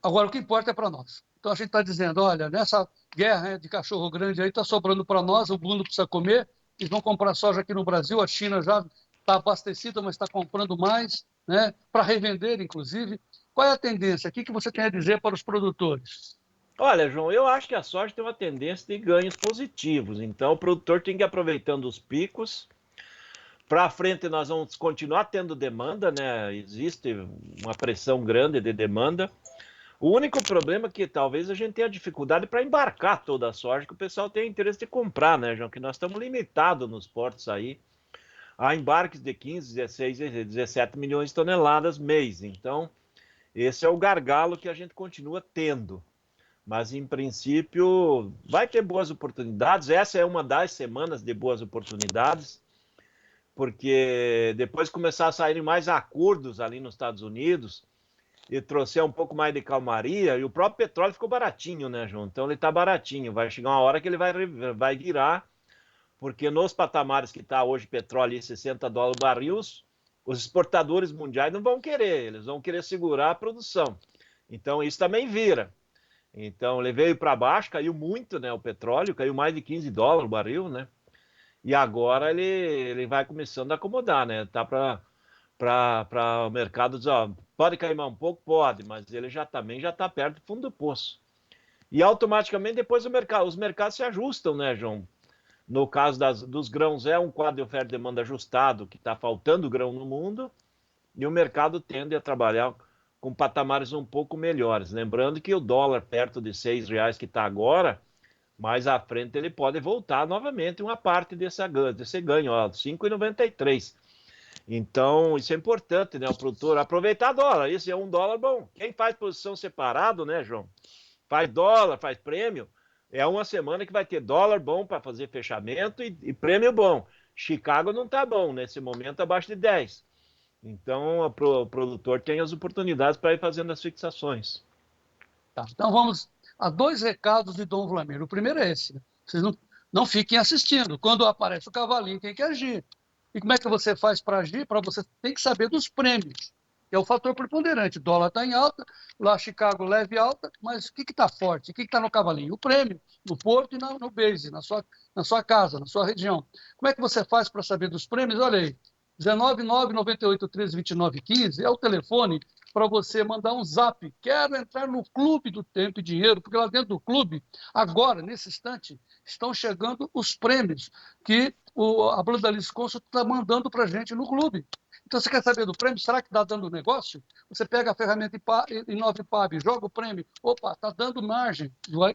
Agora, o que importa é para nós. Então, a gente está dizendo, olha, nessa guerra de cachorro grande aí, está sobrando para nós, o mundo precisa comer, eles vão comprar soja aqui no Brasil, a China já está abastecida, mas está comprando mais, né, para revender, inclusive. Qual é a tendência? O que você tem a dizer para os produtores? Olha, João, eu acho que a soja tem uma tendência de ganhos positivos, então o produtor tem que ir aproveitando os picos. Para frente nós vamos continuar tendo demanda, né? Existe uma pressão grande de demanda. O único problema é que talvez a gente tenha dificuldade para embarcar toda a soja que o pessoal tem interesse de comprar, né, João? Que nós estamos limitados nos portos aí a embarques de 15, 16, 17 milhões de toneladas mês. Então, esse é o gargalo que a gente continua tendo. Mas, em princípio, vai ter boas oportunidades. Essa é uma das semanas de boas oportunidades, porque depois começar a sair mais acordos ali nos Estados Unidos e trouxer um pouco mais de calmaria, e o próprio petróleo ficou baratinho, né, João? Então ele está baratinho, vai chegar uma hora que ele vai virar, porque nos patamares que está hoje petróleo, $60 o barril, os exportadores mundiais não vão querer, eles vão querer segurar a produção. Então isso também vira. Então ele veio para baixo, caiu muito, né, o petróleo, caiu mais de $15 o barril, né? E agora ele vai começando a acomodar, né? Tá para o mercado dizer, ó, pode cair mais um pouco? Pode, mas ele também já está perto do fundo do poço. E automaticamente depois os mercados se ajustam, né, João? No caso dos grãos, é um quadro de oferta e demanda ajustado, que está faltando grão no mundo, e o mercado tende a trabalhar com patamares um pouco melhores. Lembrando que o dólar perto de R$6 que está agora, mais à frente ele pode voltar novamente uma parte desse ganho, ó, 5,93. Então, isso é importante, né? O produtor aproveitar dólar. Isso é $1 bom. Quem faz posição separado, né, João? Faz dólar, faz prêmio. É uma semana que vai ter dólar bom para fazer fechamento e prêmio bom. Chicago não está bom nesse momento, abaixo de 10. Então, o produtor tem as oportunidades para ir fazendo as fixações. Tá, então vamos a 2 recados de Dom Vlamir. O primeiro é esse, né? Vocês não fiquem assistindo. Quando aparece o cavalinho, tem que agir. E como é que você faz para agir? Para você tem que saber dos prêmios, que é o fator preponderante. O dólar está em alta, lá Chicago leve alta, mas o que está forte? O que está no cavalinho? O prêmio, no porto e no base, na sua casa, na sua região. Como é que você faz para saber dos prêmios? Olha aí, 19998132915 é o telefone para você mandar um zap. Quero entrar no clube do Tempo e Dinheiro, porque lá dentro do clube, agora, nesse instante, estão chegando os prêmios que a Blendalice Consult está mandando para a gente no clube. Então, você quer saber do prêmio? Será que está dando negócio? Você pega a ferramenta em 9PAB, joga o prêmio. Opa, está dando margem.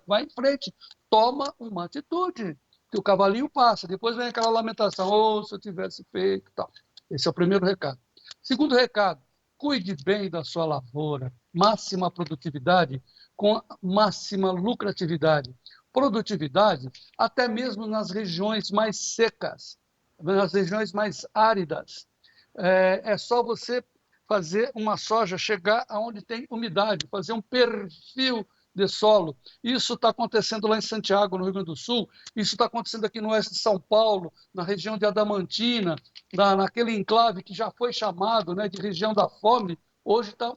Vai em frente. Toma uma atitude. Que o cavalinho passa. Depois vem aquela lamentação. Se eu tivesse feito tal. Esse é o primeiro recado. Segundo recado, cuide bem da sua lavoura. Máxima produtividade com máxima lucratividade. Produtividade até mesmo nas regiões mais secas, nas regiões mais áridas. É só você fazer uma soja chegar aonde tem umidade, fazer um perfil de solo. Isso está acontecendo lá em Santiago, no Rio Grande do Sul, isso está acontecendo aqui no oeste de São Paulo, na região de Adamantina, naquele enclave que já foi chamado, né, de região da fome. Hoje está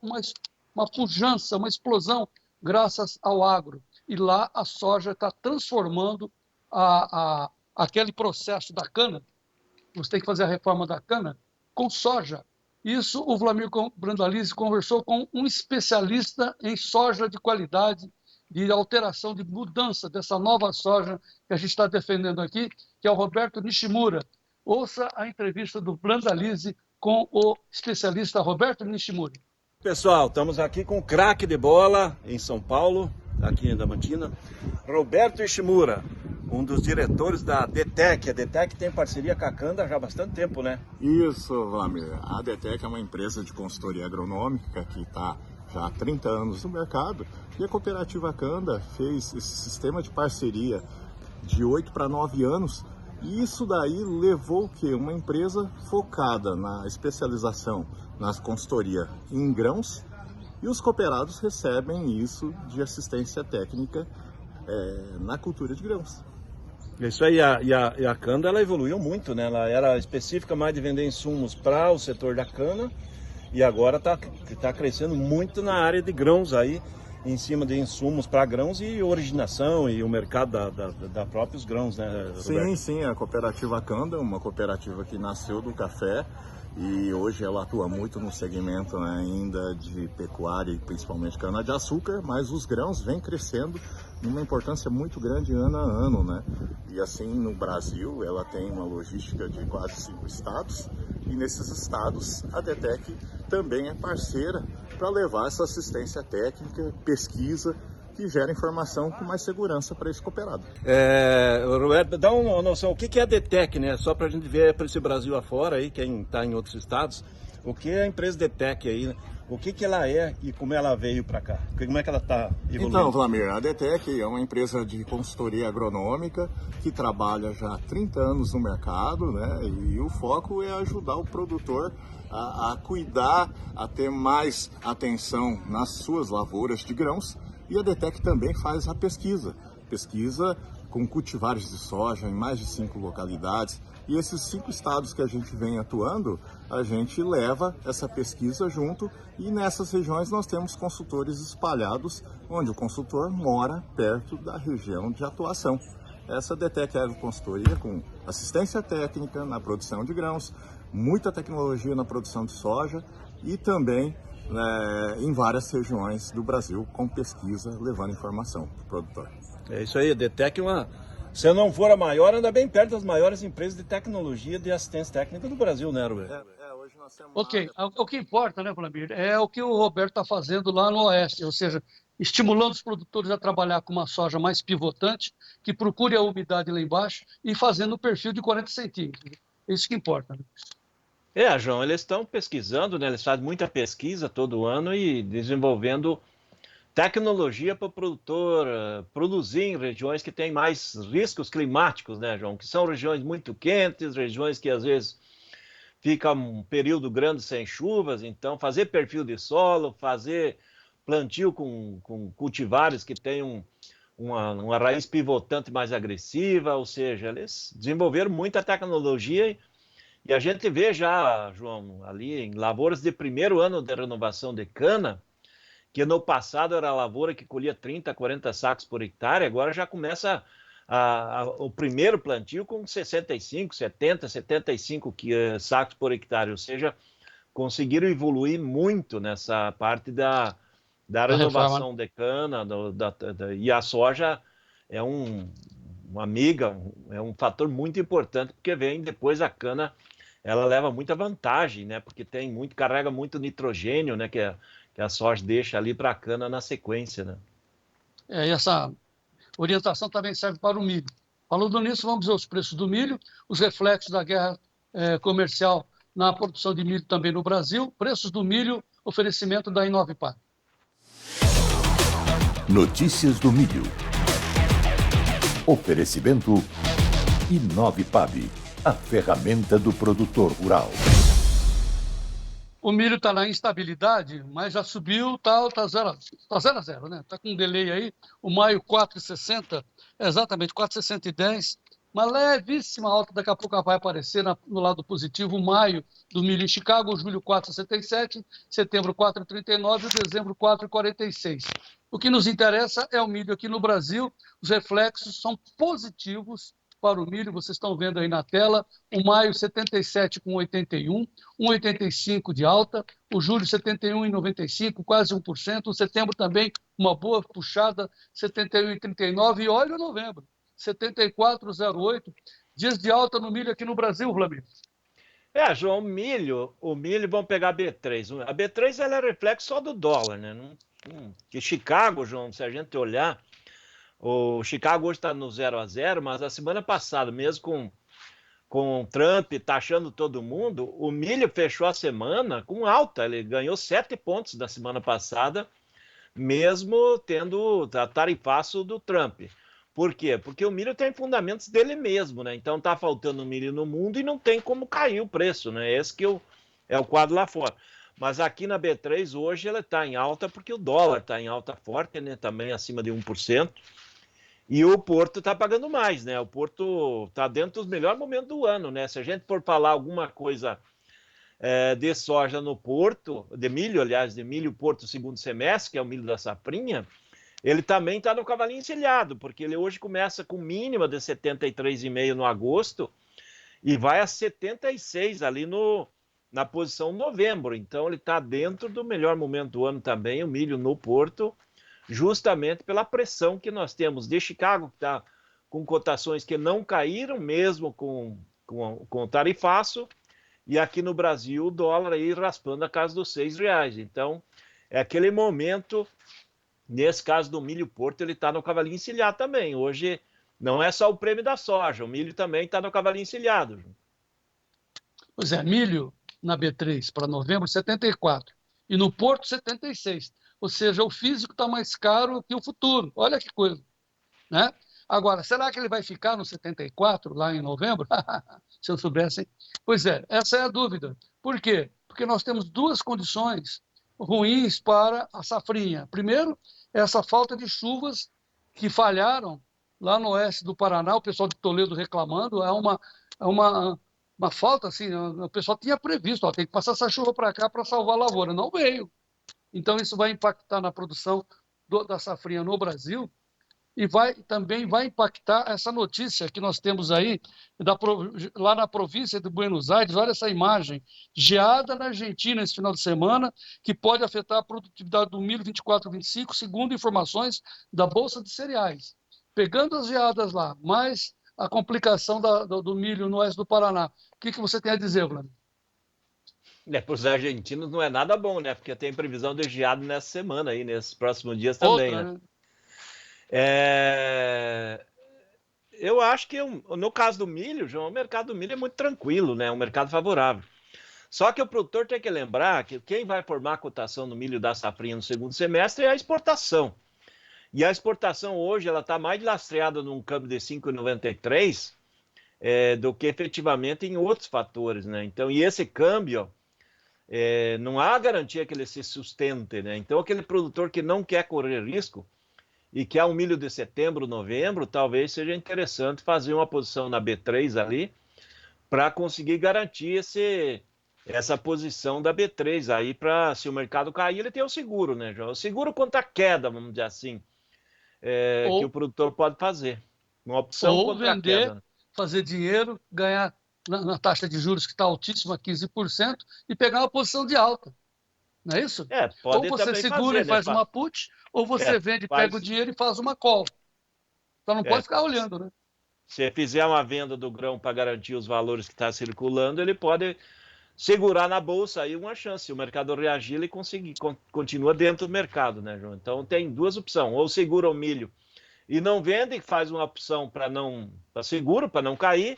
uma pujança, uma explosão, graças ao agro. E lá a soja está transformando aquele processo da cana. Você tem que fazer a reforma da cana com soja. Isso o Vlamir Brandalize conversou com um especialista em soja de qualidade de alteração, de mudança dessa nova soja que a gente está defendendo aqui, que é o Roberto Nishimura. Ouça a entrevista do Brandalize com o especialista Roberto Nishimura. Pessoal, estamos aqui com o craque de bola em São Paulo, aqui em Diamantina, Roberto Nishimura, um dos diretores da DTEC. A DTEC tem parceria com a Canda já há bastante tempo, né? Isso, Vlamir. A DTEC é uma empresa de consultoria agronômica que está já há 30 anos no mercado, e a cooperativa Canda fez esse sistema de parceria de 8 para 9 anos, e isso daí levou o quê? Uma empresa focada na especialização nas consultoria em grãos, e os cooperados recebem isso de assistência técnica na cultura de grãos. Isso aí, e a cana ela evoluiu muito, né? Ela era específica mais de vender insumos para o setor da cana, e agora está crescendo muito na área de grãos aí, em cima de insumos para grãos e originação e o mercado da próprios grãos, né, Roberto? Sim, a cooperativa Canda, uma cooperativa que nasceu do café, e hoje ela atua muito no segmento, né, ainda de pecuária e principalmente cana-de-açúcar, mas os grãos vêm crescendo numa importância muito grande ano a ano, né? E assim, no Brasil, ela tem uma logística de quase 5 estados, e nesses estados a DTEC também é parceira para levar essa assistência técnica, pesquisa, que gera informação com mais segurança para esse cooperado. Roberto, dá uma noção, o que é a DTEC, né? Só para a gente ver para esse Brasil afora, aí, quem está em outros estados, o que é a empresa DTEC aí, né? O que ela é e como ela veio para cá? Como é que ela está evoluindo? Então, Vlamir, a DTEC é uma empresa de consultoria agronômica que trabalha já há 30 anos no mercado, né? E o foco é ajudar o produtor a cuidar, a ter mais atenção nas suas lavouras de grãos. E a DTEC também faz a pesquisa com cultivares de soja em mais de 5 localidades. E esses 5 estados que a gente vem atuando, a gente leva essa pesquisa junto, e nessas regiões nós temos consultores espalhados, onde o consultor mora perto da região de atuação. Essa DTEC é consultoria com assistência técnica na produção de grãos, muita tecnologia na produção de soja e também em várias regiões do Brasil com pesquisa, levando informação para o produtor. É isso aí, a DTEC é uma... Se não for a maior, anda bem perto das maiores empresas de tecnologia de assistência técnica do Brasil, né, Roberto? Hoje nós temos o que importa, né, Vlamir, é o que o Roberto está fazendo lá no Oeste, ou seja, estimulando os produtores a trabalhar com uma soja mais pivotante, que procure a umidade lá embaixo e fazendo o perfil de 40 centímetros. É isso que importa, né? João, eles estão pesquisando, né? Eles fazem muita pesquisa todo ano e desenvolvendo tecnologia para o produtor produzir em regiões que têm mais riscos climáticos, né, João? Que são regiões muito quentes, regiões que às vezes fica um período grande sem chuvas, então fazer perfil de solo, fazer plantio com cultivares que tenham uma raiz pivotante mais agressiva, ou seja, eles desenvolveram muita tecnologia. E a gente vê já, João, ali em lavouras de primeiro ano de renovação de cana, que no passado era a lavoura que colhia 30, 40 sacos por hectare, agora já começa o primeiro plantio com 65, 70, 75 sacos por hectare, ou seja, conseguiram evoluir muito nessa parte da renovação de cana, e a soja é uma amiga, é um fator muito importante, porque vem depois a cana, ela leva muita vantagem, né? Porque carrega muito nitrogênio, né? Que a soja deixa ali para a cana na sequência, né? E essa orientação também serve para o milho. Falando nisso, vamos ver os preços do milho, os reflexos da guerra comercial na produção de milho também no Brasil, preços do milho, oferecimento da Inovipar. Notícias do milho. Oferecimento Inovipab, a ferramenta do produtor rural. O milho está na instabilidade, mas já subiu, está 0 a 0, né? Está com um delay aí, o maio 4,60, exatamente 4,610, uma levíssima alta, daqui a pouco vai aparecer no lado positivo, o maio do milho em Chicago, julho 4,77, setembro 4,39 e dezembro 4,46. O que nos interessa é o milho aqui no Brasil, os reflexos são positivos para o milho, vocês estão vendo aí na tela, o maio 77,81, 1,85 de alta, o julho 71,95, quase 1%, o setembro também uma boa puxada, 71,39, e olha o novembro, 74,08, dias de alta no milho aqui no Brasil, Flamir. João, o milho, vamos pegar a B3. A B3 ela é reflexo só do dólar, né? Que Chicago, João, se a gente olhar, o Chicago hoje está no 0-0, mas a semana passada, mesmo com o Trump taxando todo mundo, o milho fechou a semana com alta, ele ganhou 7 pontos da semana passada, mesmo tendo a tarifaço do Trump. Por quê? Porque o milho tem fundamentos dele mesmo, né? Então tá faltando milho no mundo e não tem como cair o preço, né? Esse que é o quadro lá fora. Mas aqui na B3 hoje ela está em alta porque o dólar está em alta forte, né? Também acima de 1%. E o Porto está pagando mais, né? O Porto está dentro dos melhores momentos do ano, né? Se a gente for falar alguma coisa de soja no Porto, de milho, aliás, de milho Porto segundo semestre, que é o milho da safrinha, ele também está no cavalinho encilhado, porque ele hoje começa com mínima de 73,5 no agosto e vai a 76 ali na posição novembro. Então ele está dentro do melhor momento do ano também, o milho no Porto, justamente pela pressão que nós temos de Chicago, que está com cotações que não caíram, mesmo com o tarifaço, e aqui no Brasil o dólar aí raspando a casa dos R$6. Então é aquele momento. Nesse caso do milho Porto, ele está no cavalinho encilhado também. Hoje não é só o prêmio da soja, o milho também está no cavalinho encilhado. Pois é, milho na B3 para novembro, 74. E no Porto, 76. Ou seja, o físico está mais caro que o futuro. Olha que coisa. Né? Agora, será que ele vai ficar no 74 lá em novembro? Se eu soubesse, hein? Pois é, essa é a dúvida. Por quê? Porque nós temos duas condições ruins para a safrinha. Primeiro, essa falta de chuvas que falharam lá no oeste do Paraná, o pessoal de Toledo reclamando, é uma falta, assim, o pessoal tinha previsto, tem que passar essa chuva para cá para salvar a lavoura, não veio. Então isso vai impactar na produção da safrinha no Brasil e também vai impactar essa notícia que nós temos aí, lá na província de Buenos Aires. Olha essa imagem, geada na Argentina esse final de semana, que pode afetar a produtividade do milho 24-25, segundo informações da Bolsa de Cereais. Pegando as geadas lá, mais a complicação do milho no oeste do Paraná, o que você tem a dizer, Vlad? Para os argentinos não é nada bom, né? Porque tem previsão de geado nessa semana aí, nesses próximos dias também, né? Eu acho que no caso do milho, João, o mercado do milho é muito tranquilo, né? É um mercado favorável. Só que o produtor tem que lembrar que quem vai formar a cotação no milho da safrinha no segundo semestre é a exportação. E a exportação hoje ela está mais lastreada num câmbio de 5,93 do que efetivamente em outros fatores, né? Então, e esse câmbio não há garantia que ele se sustente, né? Então, aquele produtor que não quer correr risco e que é um milho de setembro, novembro, talvez seja interessante fazer uma posição na B3 ali para conseguir garantir essa posição da B3 aí, para se o mercado cair, ele tem o seguro, né, João? O seguro contra a queda, vamos dizer assim, que o produtor pode fazer. Uma opção contra vender, a queda. Fazer dinheiro, ganhar na taxa de juros que está altíssima, 15%, e pegar uma posição de alta. Não é isso? Pode ou você também segura fazer, e faz né? uma put, ou você vende, pega o dinheiro e faz uma call. Então não pode ficar olhando, né? Se fizer uma venda do grão para garantir os valores que está circulando, ele pode segurar na bolsa aí uma chance. Se o mercado reagir, ele continua dentro do mercado, né, João? Então tem duas opções. Ou segura o milho e não vende, faz uma opção para seguro, para não cair.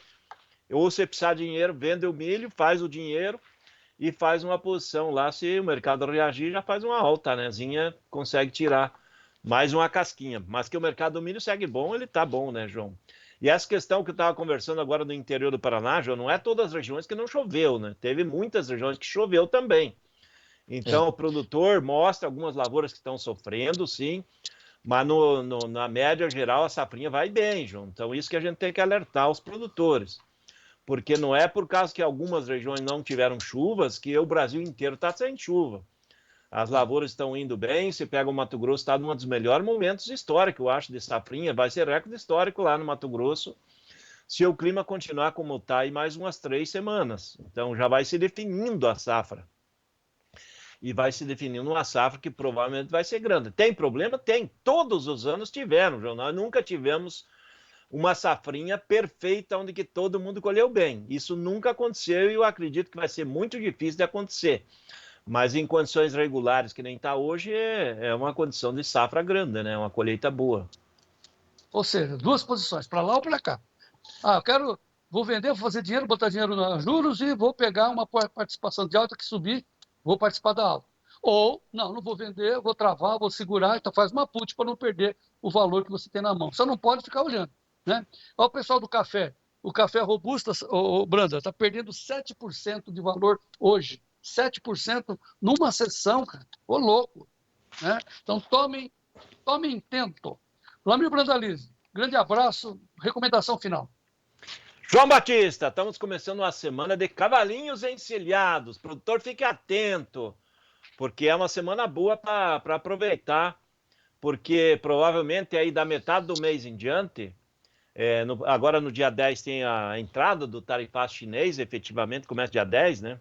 Ou se precisar de dinheiro, vende o milho, faz o dinheiro e faz uma posição lá. Se o mercado reagir, já faz uma altanezinha, consegue tirar mais uma casquinha. Mas que o mercado do milho segue bom, ele tá bom, né, João? E essa questão que eu estava conversando agora no interior do Paraná, João, não é todas as regiões que não choveu, né? Teve muitas regiões que choveu também. Então, o produtor mostra algumas lavouras que estão sofrendo, sim, mas na média geral a safrinha vai bem, João. Então, isso que a gente tem que alertar os produtores. Porque não é por causa que algumas regiões não tiveram chuvas que o Brasil inteiro está sem chuva. As lavouras estão indo bem, se pega o Mato Grosso, está num dos melhores momentos históricos, eu acho, de safrinha, vai ser recorde histórico lá no Mato Grosso, se o clima continuar como está aí mais umas 3 semanas. Então já vai se definindo a safra. E vai se definindo uma safra que provavelmente vai ser grande. Tem problema? Tem. Todos os anos tiveram, João. Nós nunca tivemos uma safrinha perfeita onde que todo mundo colheu bem. Isso nunca aconteceu e eu acredito que vai ser muito difícil de acontecer. Mas em condições regulares, que nem está hoje, é uma condição de safra grande, né? Uma colheita boa. Ou seja, 2 posições, para lá ou para cá. Ah, vou vender, vou fazer dinheiro, botar dinheiro nos juros e vou pegar uma participação de alta que subir, vou participar da alta. Ou, não vou vender, vou travar, vou segurar, então faz uma put para não perder o valor que você tem na mão. Só não pode ficar olhando, né? Olha o pessoal do café. O café robusta, Branda, está perdendo 7% de valor hoje. 7% numa sessão, cara. Ô, louco. Né? Então, tomem tento. Flamir Brandalize, grande abraço, recomendação final. João Batista, estamos começando uma semana de cavalinhos encilhados. Produtor, fique atento, porque é uma semana boa para aproveitar, porque provavelmente aí da metade do mês em diante, agora no dia 10 tem a entrada do tarifaço chinês, efetivamente, começa dia 10, né?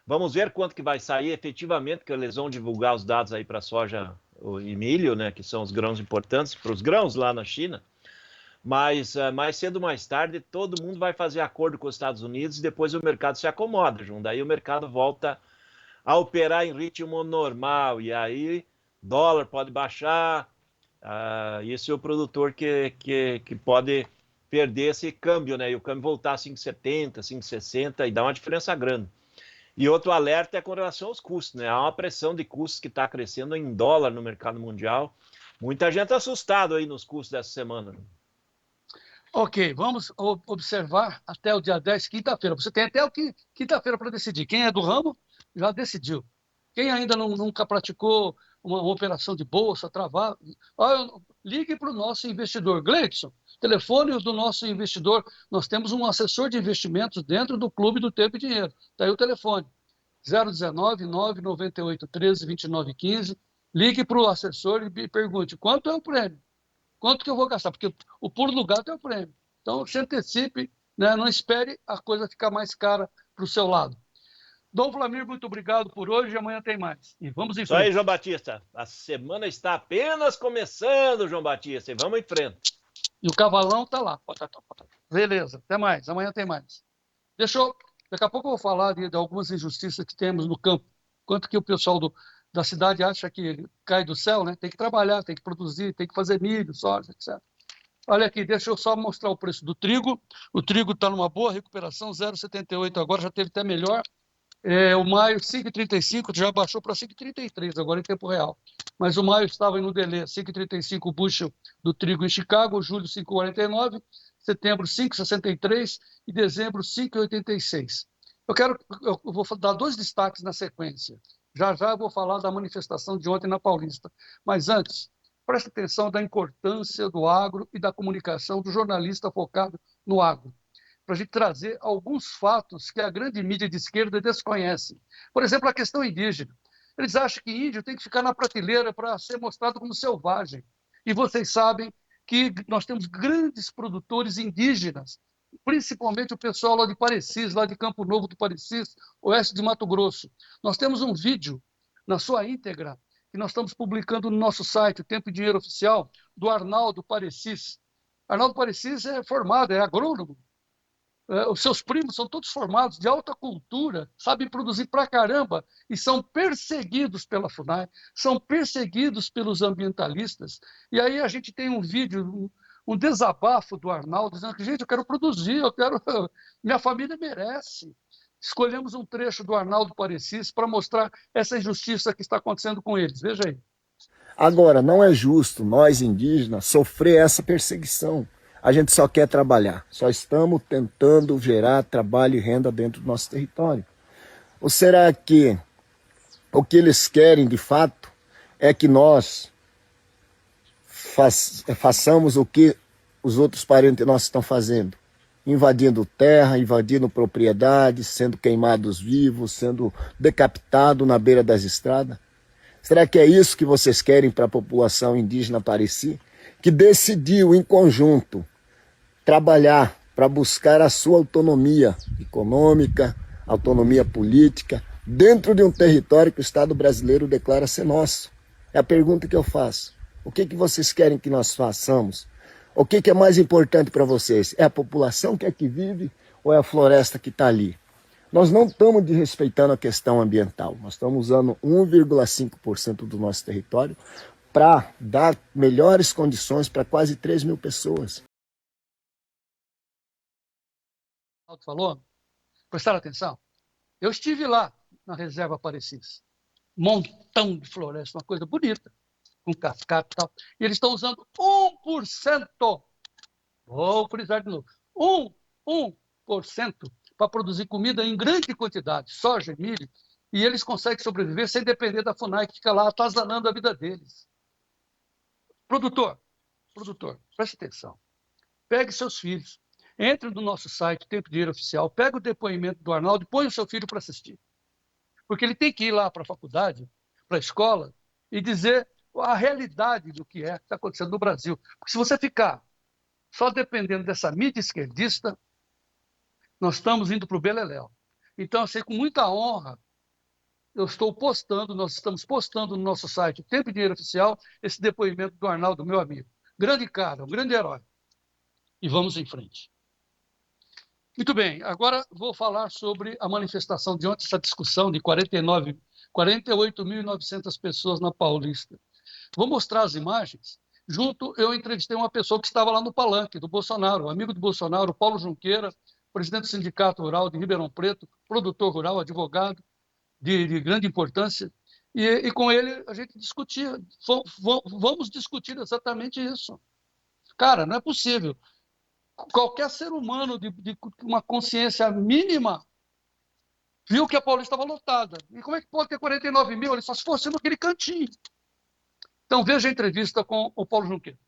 Vamos ver quanto que vai sair efetivamente, que eles vão divulgar os dados aí para soja e milho, né? Que são os grãos importantes para os grãos lá na China. Mas mais cedo ou mais tarde, todo mundo vai fazer acordo com os Estados Unidos e depois o mercado se acomoda, João. Daí o mercado volta a operar em ritmo normal. E aí, dólar pode baixar. Isso é o produtor que pode perder esse câmbio, né? E o câmbio voltar a 5,70, 5,60 e dá uma diferença grande. E outro alerta é com relação aos custos, né? Há uma pressão de custos que está crescendo em dólar no mercado mundial. Muita gente assustada aí nos custos dessa semana. Ok, vamos observar até o dia 10, quinta-feira. Você tem até quinta-feira para decidir. Quem é do ramo já decidiu. Quem ainda nunca praticou uma operação de bolsa, travar, ligue para o nosso investidor. Gleidson, telefone do nosso investidor. Nós temos um assessor de investimentos dentro do Clube do Tempo e Dinheiro. Está aí o telefone, 019-998-13-2915. Ligue para o assessor e pergunte quanto é o prêmio. Quanto que eu vou gastar? Porque o pulo do gato é o prêmio. Então, se antecipe, né? Não espere a coisa ficar mais cara para o seu lado. Dom Flamir, muito obrigado por hoje e amanhã tem mais. E vamos em frente. Isso aí, João Batista. A semana está apenas começando, João Batista, e vamos em frente. E o cavalão está lá. Beleza, até mais. Amanhã tem mais. Daqui a pouco eu vou falar de algumas injustiças que temos no campo. Quanto que o pessoal da cidade acha que cai do céu, né? Tem que trabalhar, tem que produzir, tem que fazer milho, soja, etc. Olha aqui, deixa eu só mostrar o preço do trigo. O trigo está numa boa recuperação, 0,78 agora, já teve até melhor. O maio, 5,35, já baixou para 5,33 agora em tempo real. Mas o maio estava no delay, 5,35 o bushel do trigo em Chicago, julho 5,49, setembro 5,63 e dezembro 5,86. Eu vou dar 2 destaques na sequência. Já eu vou falar da manifestação de ontem na Paulista. Mas antes, preste atenção da importância do agro e da comunicação do jornalista focado no agro, para a gente trazer alguns fatos que a grande mídia de esquerda desconhece. Por exemplo, a questão indígena. Eles acham que índio tem que ficar na prateleira para ser mostrado como selvagem. E vocês sabem que nós temos grandes produtores indígenas, principalmente o pessoal lá de Parecis, lá de Campo Novo do Parecis, oeste de Mato Grosso. Nós temos um vídeo na sua íntegra que nós estamos publicando no nosso site, o Tempo e Dinheiro Oficial, do Arnaldo Parecis. Arnaldo Parecis é formado, é agrônomo. Os seus primos são todos formados de alta cultura, sabem produzir pra caramba e são perseguidos pela FUNAI, são perseguidos pelos ambientalistas. E aí a gente tem um vídeo, um desabafo do Arnaldo, dizendo que, gente, eu quero produzir, minha família merece. Escolhemos um trecho do Arnaldo Parecis para mostrar essa injustiça que está acontecendo com eles. Veja aí. Agora, não é justo nós indígenas sofrer essa perseguição. A gente só quer trabalhar, só estamos tentando gerar trabalho e renda dentro do nosso território. Ou será que o que eles querem de fato é que nós façamos o que os outros parentes nossos estão fazendo? Invadindo terra, invadindo propriedades, sendo queimados vivos, sendo decapitados na beira das estradas? Será que é isso que vocês querem para a população indígena Pareci? Que decidiu em conjunto trabalhar para buscar a sua autonomia econômica, autonomia política, dentro de um território que o Estado brasileiro declara ser nosso. É a pergunta que eu faço. O que vocês querem que nós façamos? O que é mais importante para vocês? É a população que aqui vive ou é a floresta que está ali? Nós não estamos desrespeitando a questão ambiental. Nós estamos usando 1,5% do nosso território para dar melhores condições para quase 3 mil pessoas. Falou? Prestaram atenção? Eu estive lá na reserva Aparecidas. Montão de floresta, uma coisa bonita, com cascata e tal. E eles estão usando 1%. Vou frisar de novo. 1% para produzir comida em grande quantidade, soja, milho, e eles conseguem sobreviver sem depender da FUNAI, que fica lá atazanando a vida deles. Produtor, preste atenção. Pegue seus filhos, entre no nosso site, Tempo e Dinheiro Oficial, pega o depoimento do Arnaldo e põe o seu filho para assistir. Porque ele tem que ir lá para a faculdade, para a escola, e dizer a realidade do que está acontecendo no Brasil. Porque se você ficar só dependendo dessa mídia esquerdista, nós estamos indo para o beleléu. Então, eu sei, com muita honra, nós estamos postando no nosso site, Tempo e Dinheiro Oficial, esse depoimento do Arnaldo, meu amigo. Grande cara, um grande herói. E vamos em frente. Muito bem, agora vou falar sobre a manifestação de ontem, essa discussão de 48.900 pessoas na Paulista. Vou mostrar as imagens. Eu entrevistei uma pessoa que estava lá no palanque do Bolsonaro, amigo do Bolsonaro, Paulo Junqueira, presidente do Sindicato Rural de Ribeirão Preto, produtor rural, advogado de grande importância, e com ele a gente discutia, vamos discutir exatamente isso. Cara, não é possível. Qualquer ser humano de uma consciência mínima viu que a Paulista estava lotada. E como é que pode ter 49 mil? Ele só se fosse naquele cantinho. Então veja a entrevista com o Paulo Junqueira.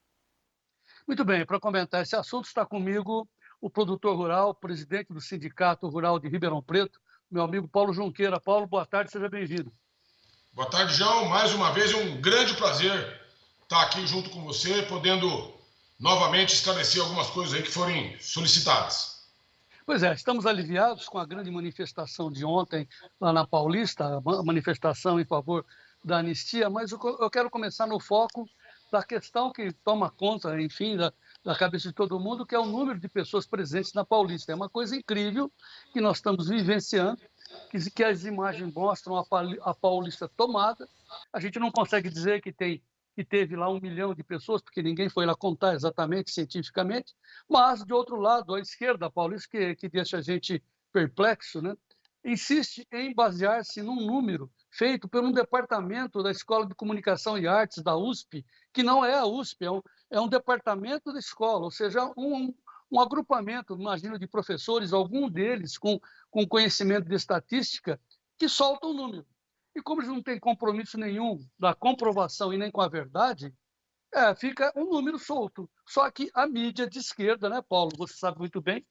Muito bem, para comentar esse assunto está comigo o produtor rural, presidente do Sindicato Rural de Ribeirão Preto, meu amigo Paulo Junqueira. Paulo, boa tarde, seja bem-vindo. Boa tarde, João. Mais uma vez é um grande prazer estar aqui junto com você, podendo novamente esclarecer algumas coisas aí que forem solicitadas. Pois é, estamos aliviados com a grande manifestação de ontem lá na Paulista, a manifestação em favor da anistia, mas eu quero começar no foco da questão que toma conta, enfim, da cabeça de todo mundo, que é o número de pessoas presentes na Paulista. É uma coisa incrível que nós estamos vivenciando, que as imagens mostram a Paulista tomada. A gente não consegue dizer que teve lá 1 milhão de pessoas, porque ninguém foi lá contar exatamente, cientificamente, mas, de outro lado, a esquerda, a Paulista, que deixa a gente perplexo, né, insiste em basear-se num número feito por um departamento da Escola de Comunicação e Artes da USP, que não é a USP, é um departamento da escola, ou seja, um agrupamento, imagino, de professores, algum deles com conhecimento de estatística, que solta um número. E como eles não têm compromisso nenhum da comprovação e nem com a verdade, fica um número solto. Só que a mídia de esquerda, né, Paulo, você sabe muito bem,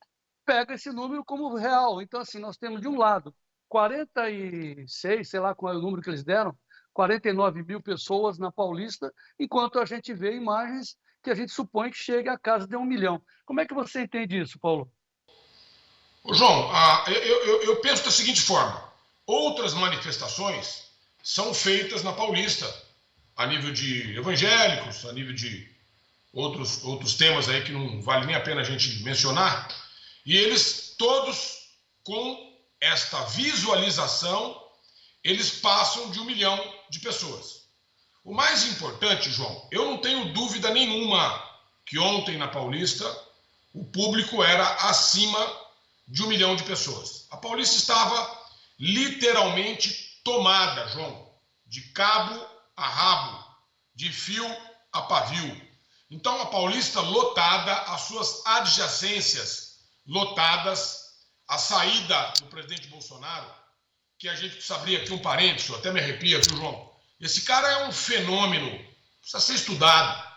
pega esse número como real. Então, assim, nós temos de um lado 46, sei lá qual é o número que eles deram, 49 mil pessoas na Paulista, enquanto a gente vê imagens que a gente supõe que chegue à casa de 1 milhão. Como é que você entende isso, Paulo? Ô, João, eu penso da seguinte forma: outras manifestações são feitas na Paulista, a nível de evangélicos, a nível de outros temas aí que não vale nem a pena a gente mencionar, e eles todos, com esta visualização, eles passam de 1 milhão de pessoas. O mais importante, João, eu não tenho dúvida nenhuma que ontem na Paulista o público era acima de 1 milhão de pessoas. A Paulista estava literalmente tomada, João, de cabo a rabo, de fio a pavio. Então a Paulista lotada, as suas adjacências lotadas, a saída do presidente Bolsonaro, que a gente precisa abrir aqui um parênteses, até me arrepia, viu, João? Esse cara é um fenômeno, precisa ser estudado.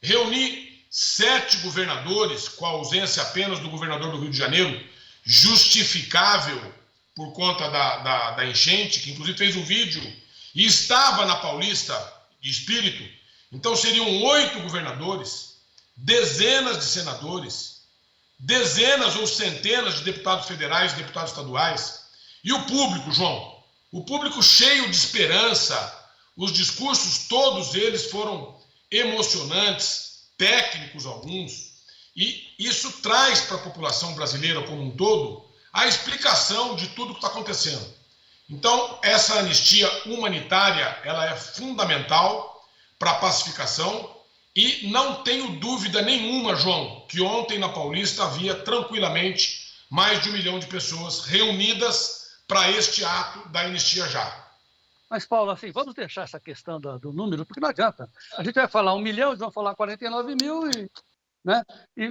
Reunir 7 governadores, com a ausência apenas do governador do Rio de Janeiro, justificável por conta da enchente, que inclusive fez um vídeo e estava na Paulista de espírito. Então seriam 8 governadores, dezenas de senadores, dezenas ou centenas de deputados federais e deputados estaduais. E o público, João, o público cheio de esperança, os discursos, todos eles foram emocionantes, técnicos alguns, e isso traz para a população brasileira como um todo a explicação de tudo que está acontecendo. Então, essa anistia humanitária, ela é fundamental para a pacificação e não tenho dúvida nenhuma, João, que ontem na Paulista havia tranquilamente mais de 1 milhão de pessoas reunidas para este ato da anistia já. Mas, Paulo, assim, vamos deixar essa questão do número, porque não adianta. A gente vai falar 1 milhão, eles vão falar 49 mil, né?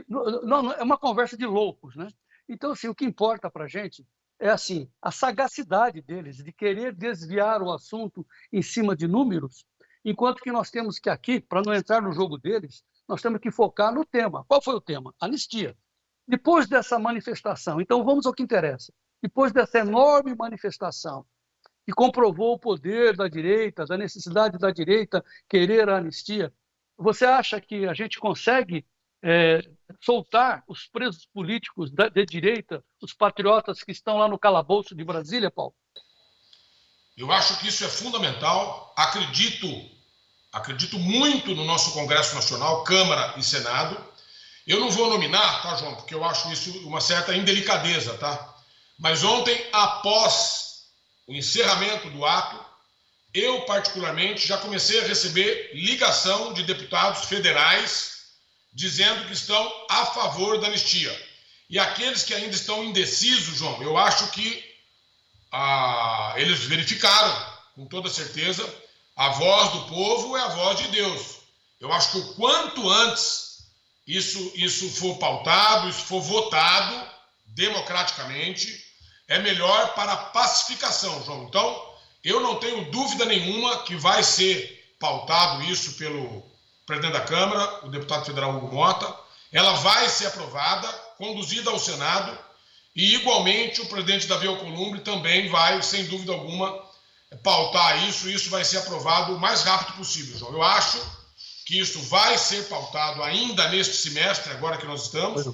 Não, é uma conversa de loucos, né? Então, assim, o que importa para a gente é assim, a sagacidade deles de querer desviar o assunto em cima de números, enquanto que nós temos que aqui, para não entrar no jogo deles, nós temos que focar no tema. Qual foi o tema? Anistia. Depois dessa manifestação, então vamos ao que interessa. Depois dessa enorme manifestação que comprovou o poder da direita, da necessidade da direita querer a anistia, você acha que a gente consegue soltar os presos políticos de direita, os patriotas que estão lá no calabouço de Brasília, Paulo? Eu acho que isso é fundamental. Acredito muito no nosso Congresso Nacional, Câmara e Senado. Eu não vou nominar, tá, João, porque eu acho isso uma certa indelicadeza, tá? Mas ontem, após o encerramento do ato, eu, particularmente, já comecei a receber ligação de deputados federais dizendo que estão a favor da anistia. E aqueles que ainda estão indecisos, João, eu acho que eles verificaram, com toda certeza, a voz do povo é a voz de Deus. Eu acho que o quanto antes isso for pautado, isso for votado democraticamente, é melhor para a pacificação, João. Então, eu não tenho dúvida nenhuma que vai ser pautado isso pelo presidente da Câmara, o deputado federal Hugo Mota. Ela vai ser aprovada, conduzida ao Senado, e igualmente o presidente Davi Alcolumbre também vai, sem dúvida alguma, pautar isso, e isso vai ser aprovado o mais rápido possível, João. Eu acho que isso vai ser pautado ainda neste semestre, agora que nós estamos,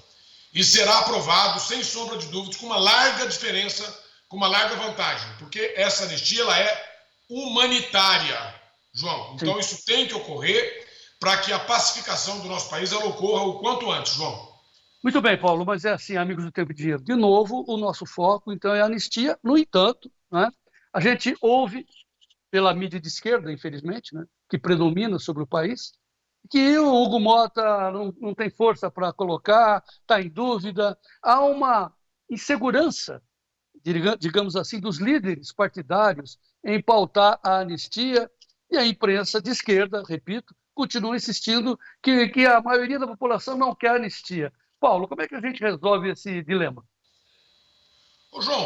e será aprovado, sem sombra de dúvidas, com uma larga diferença, com uma larga vantagem, porque essa anistia ela é humanitária, João. Então, isso tem que ocorrer para que a pacificação do nosso país ela ocorra o quanto antes, João. Muito bem, Paulo, mas é assim, amigos do Tempo e Dinheiro. De novo, o nosso foco, então, é a anistia. No entanto, né, a gente ouve pela mídia de esquerda, infelizmente, né, que predomina sobre o país, que o Hugo Mota não tem força para colocar, está em dúvida. Há uma insegurança, digamos assim, dos líderes partidários em pautar a anistia, e a imprensa de esquerda, repito, continua insistindo que a maioria da população não quer anistia. Paulo, como é que a gente resolve esse dilema? Ô, João,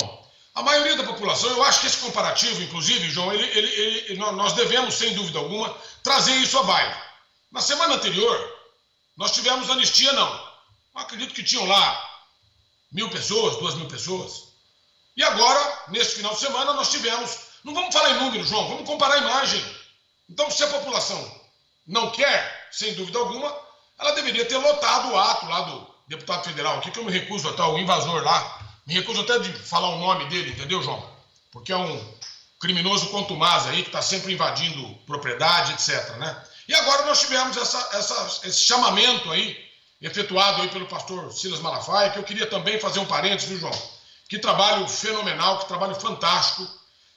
a maioria da população, eu acho que esse comparativo, inclusive, João, nós devemos, sem dúvida alguma, trazer isso à baila. Na semana anterior, nós tivemos anistia, não. Eu acredito que tinham lá 1.000 pessoas, 2.000 pessoas. E agora, neste final de semana, nós tivemos... Não vamos falar em número, João, vamos comparar a imagem. Então, se a população não quer, sem dúvida alguma, ela deveria ter lotado o ato lá do deputado federal. Aqui que eu me recuso até, o invasor lá, me recuso até de falar o nome dele, entendeu, João? Porque é um criminoso contumaz aí, que está sempre invadindo propriedade, etc., né? E agora nós tivemos esse chamamento aí, efetuado aí pelo pastor Silas Malafaia, que eu queria também fazer um parênteses, viu, João? Que trabalho fenomenal, que trabalho fantástico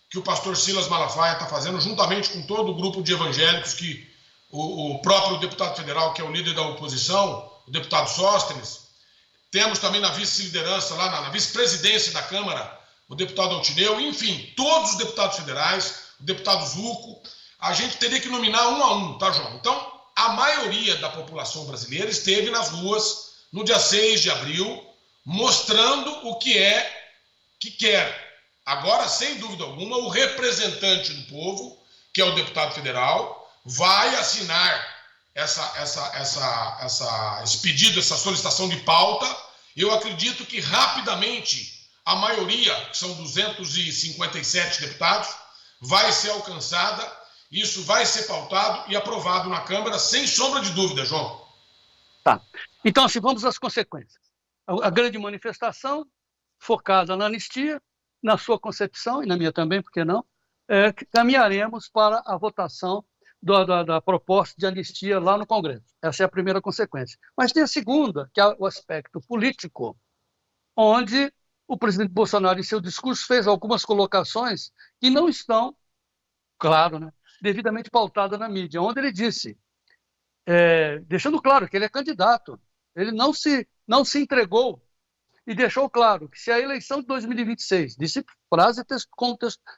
que o pastor Silas Malafaia está fazendo, juntamente com todo o grupo de evangélicos que o próprio deputado federal, que é o líder da oposição, o deputado Sóstenes. Temos também na vice-liderança, lá na vice-presidência da Câmara, o deputado Altineu, enfim, todos os deputados federais, o deputado Zucco. A gente teria que nominar um a um, tá, João? Então, a maioria da população brasileira esteve nas ruas no dia 6 de abril, mostrando o que quer. Agora, sem dúvida alguma, o representante do povo, que é o deputado federal, vai assinar esse pedido, essa solicitação de pauta. Eu acredito que rapidamente a maioria, que são 257 deputados, vai ser alcançada. Isso vai ser pautado e aprovado na Câmara, sem sombra de dúvida, João. Tá. Então, assim, vamos às consequências. a grande manifestação focada na anistia, na sua concepção, e na minha também, por que não, caminharemos para a votação da proposta de anistia lá no Congresso. Essa é a primeira consequência. Mas tem a segunda, que é o aspecto político, onde o presidente Bolsonaro, em seu discurso, fez algumas colocações que não estão, claro, né, devidamente pautadas na mídia, onde ele disse, deixando claro que ele é candidato, ele não se entregou e deixou claro que se a eleição de 2026, disse frase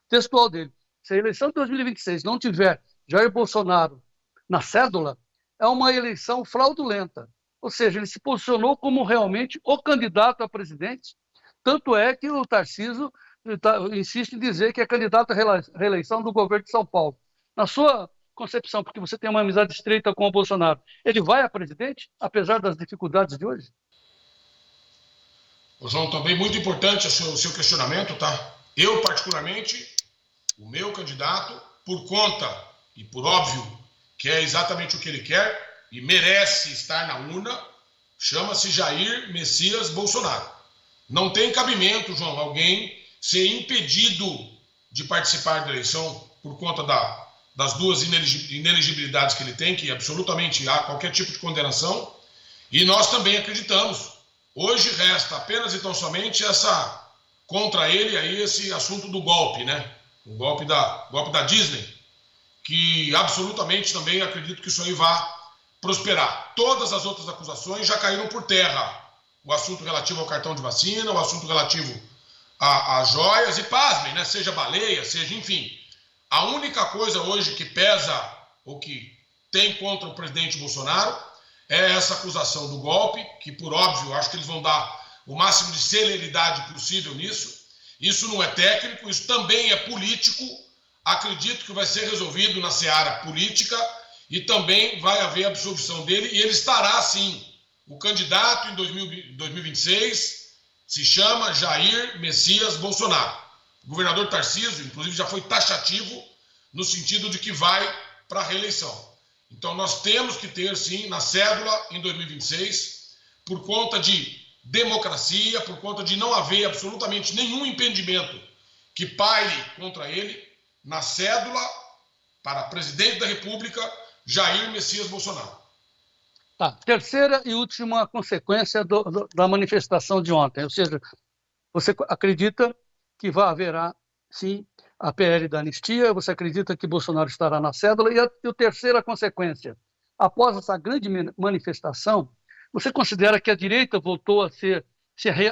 textual dele, se a eleição de 2026 não tiver Jair Bolsonaro na cédula, é uma eleição fraudulenta. Ou seja, ele se posicionou como realmente o candidato a presidente, tanto é que o Tarcísio insiste em dizer que é candidato à reeleição do governo de São Paulo. Na sua concepção, porque você tem uma amizade estreita com o Bolsonaro, ele vai a presidente, apesar das dificuldades de hoje? Ô, João, também muito importante o seu questionamento, tá? Eu, particularmente, o meu candidato, por conta e por óbvio que é exatamente o que ele quer e merece estar na urna, chama-se Jair Messias Bolsonaro. Não tem cabimento, João, alguém ser impedido de participar da eleição por conta das duas inelegibilidades que ele tem, que absolutamente há qualquer tipo de condenação, e nós também acreditamos. Hoje resta apenas e tão somente contra ele aí esse assunto do golpe, né? O golpe da Disney, que absolutamente também acredito que isso aí vai prosperar. Todas as outras acusações já caíram por terra. O assunto relativo ao cartão de vacina, o assunto relativo a joias, e pasmem, né? Seja baleia, seja, enfim. A única coisa hoje que pesa, ou que tem contra o presidente Bolsonaro, é essa acusação do golpe, que por óbvio, acho que eles vão dar o máximo de celeridade possível nisso. Isso não é técnico, isso também é político. Acredito que vai ser resolvido na seara política e também vai haver absolvição dele, e ele estará, sim. O candidato em 2026 se chama Jair Messias Bolsonaro. O governador Tarcísio, inclusive, já foi taxativo no sentido de que vai para a reeleição. Então, nós temos que ter, sim, na cédula em 2026, por conta de democracia, por conta de não haver absolutamente nenhum impedimento que paire contra ele, na cédula para presidente da República, Jair Messias Bolsonaro. Tá. Terceira e última consequência da manifestação de ontem, ou seja, você acredita que haverá, sim, a PL da anistia, você acredita que Bolsonaro estará na cédula, e a terceira consequência, após essa grande manifestação, você considera que a direita voltou a se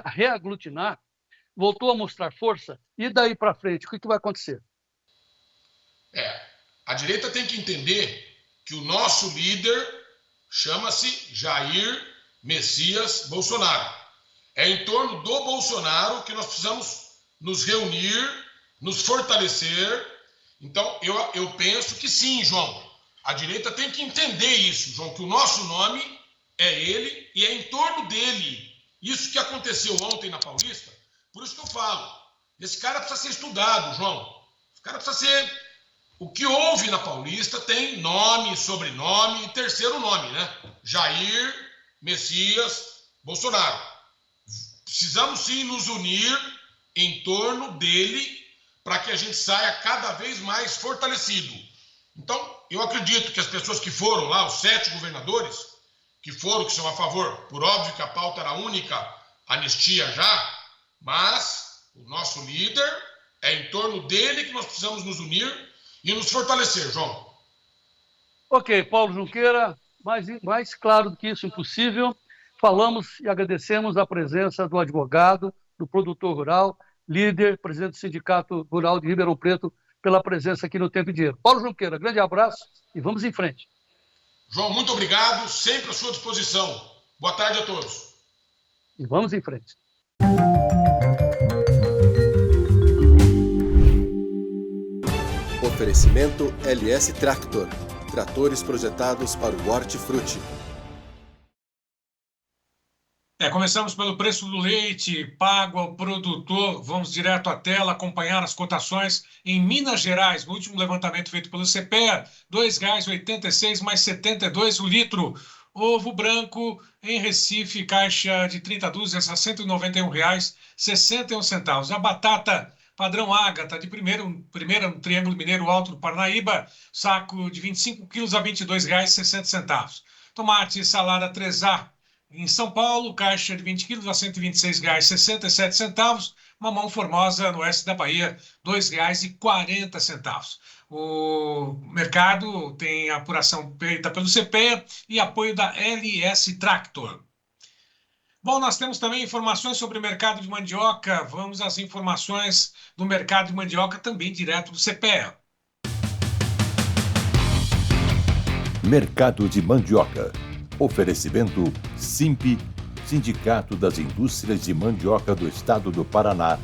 reaglutinar, voltou a mostrar força, e daí para frente, o que vai acontecer? A direita tem que entender que o nosso líder chama-se Jair Messias Bolsonaro. É em torno do Bolsonaro que nós precisamos nos reunir, nos fortalecer. Então, eu penso que sim, João. A direita tem que entender isso, João, que o nosso nome é ele e é em torno dele. Isso que aconteceu ontem na Paulista, por isso que eu falo, esse cara precisa ser estudado, João. Esse cara precisa ser... O que houve na Paulista tem nome, sobrenome e terceiro nome, né? Jair Messias Bolsonaro. Precisamos sim nos unir em torno dele para que a gente saia cada vez mais fortalecido. Então, eu acredito que as pessoas que foram lá, os 7 governadores, que são a favor, por óbvio que a pauta era única, anistia já, mas o nosso líder, é em torno dele que nós precisamos nos unir e nos fortalecer, João. Ok, Paulo Junqueira, mais claro do que isso, impossível. Falamos e agradecemos a presença do advogado, do produtor rural, líder, presidente do Sindicato Rural de Ribeirão Preto, pela presença aqui no Tempo e Dinheiro. Paulo Junqueira, grande abraço e vamos em frente. João, muito obrigado, sempre à sua disposição. Boa tarde a todos. E vamos em frente. Oferecimento LS Tractor. Tratores projetados para o hortifruti. Começamos pelo preço do leite pago ao produtor. Vamos direto à tela acompanhar as cotações em Minas Gerais. No último levantamento feito pelo CPEA, R$ 2,86 mais 72 o litro. Ovo branco em Recife, caixa de 30 dúzias a R$ 191,61. A batata padrão Ágata, de primeira no Triângulo Mineiro Alto do Parnaíba, saco de 25 quilos a R$ 22,60. Tomate salada 3A em São Paulo, caixa de 20 quilos a R$ 126,67. Mamão Formosa, no oeste da Bahia, R$ 2,40. O mercado tem apuração feita pelo CPEA e apoio da LS Tractor. Bom, nós temos também informações sobre o mercado de mandioca. Vamos às informações do mercado de mandioca, também direto do CPEA. Mercado de mandioca. Oferecimento SIMP, Sindicato das Indústrias de Mandioca do Estado do Paraná.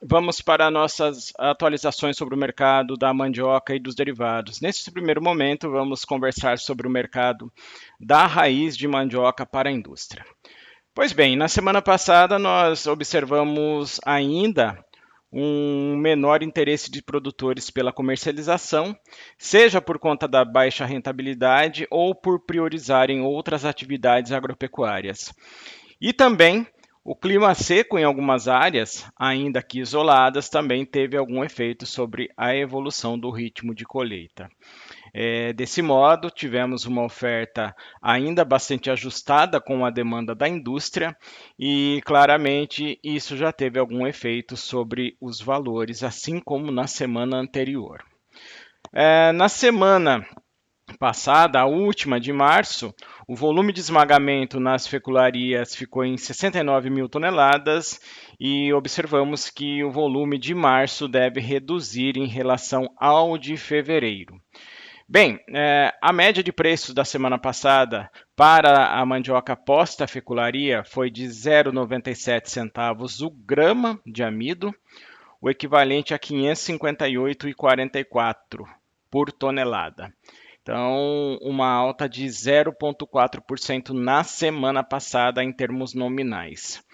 Vamos para nossas atualizações sobre o mercado da mandioca e dos derivados. Nesse primeiro momento, vamos conversar sobre o mercado da raiz de mandioca para a indústria. Pois bem, na semana passada nós observamos ainda um menor interesse de produtores pela comercialização, seja por conta da baixa rentabilidade ou por priorizarem outras atividades agropecuárias. E também o clima seco em algumas áreas, ainda que isoladas, também teve algum efeito sobre a evolução do ritmo de colheita. Desse modo, tivemos uma oferta ainda bastante ajustada com a demanda da indústria e, claramente, isso já teve algum efeito sobre os valores, assim como na semana anterior. Na semana passada, a última de março, o volume de esmagamento nas fecularias ficou em 69 mil toneladas e observamos que o volume de março deve reduzir em relação ao de fevereiro. Bem, a média de preços da semana passada para a mandioca posta-fecularia foi de 0,97 centavos o grama de amido, o equivalente a 558,44 por tonelada. Então, uma alta de 0,4% na semana passada em termos nominais.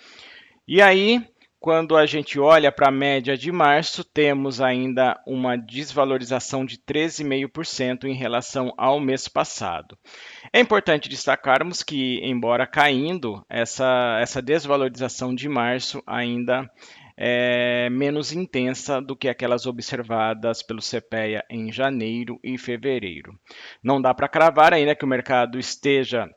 E aí, quando a gente olha para a média de março, temos ainda uma desvalorização de 13,5% em relação ao mês passado. É importante destacarmos que, embora caindo, essa desvalorização de março ainda é menos intensa do que aquelas observadas pelo CPEA em janeiro e fevereiro. Não dá para cravar ainda que o mercado esteja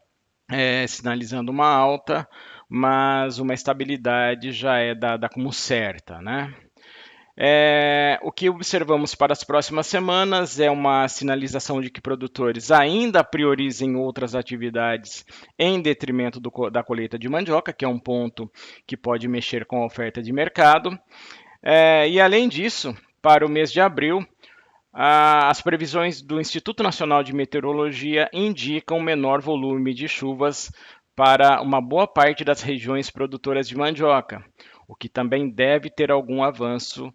sinalizando uma alta, mas uma estabilidade já é dada como certa, né? O que observamos para as próximas semanas é uma sinalização de que produtores ainda priorizem outras atividades em detrimento da colheita de mandioca, que é um ponto que pode mexer com a oferta de mercado. E além disso, para o mês de abril, as previsões do Instituto Nacional de Meteorologia indicam menor volume de chuvas para uma boa parte das regiões produtoras de mandioca, o que também deve ter algum avanço,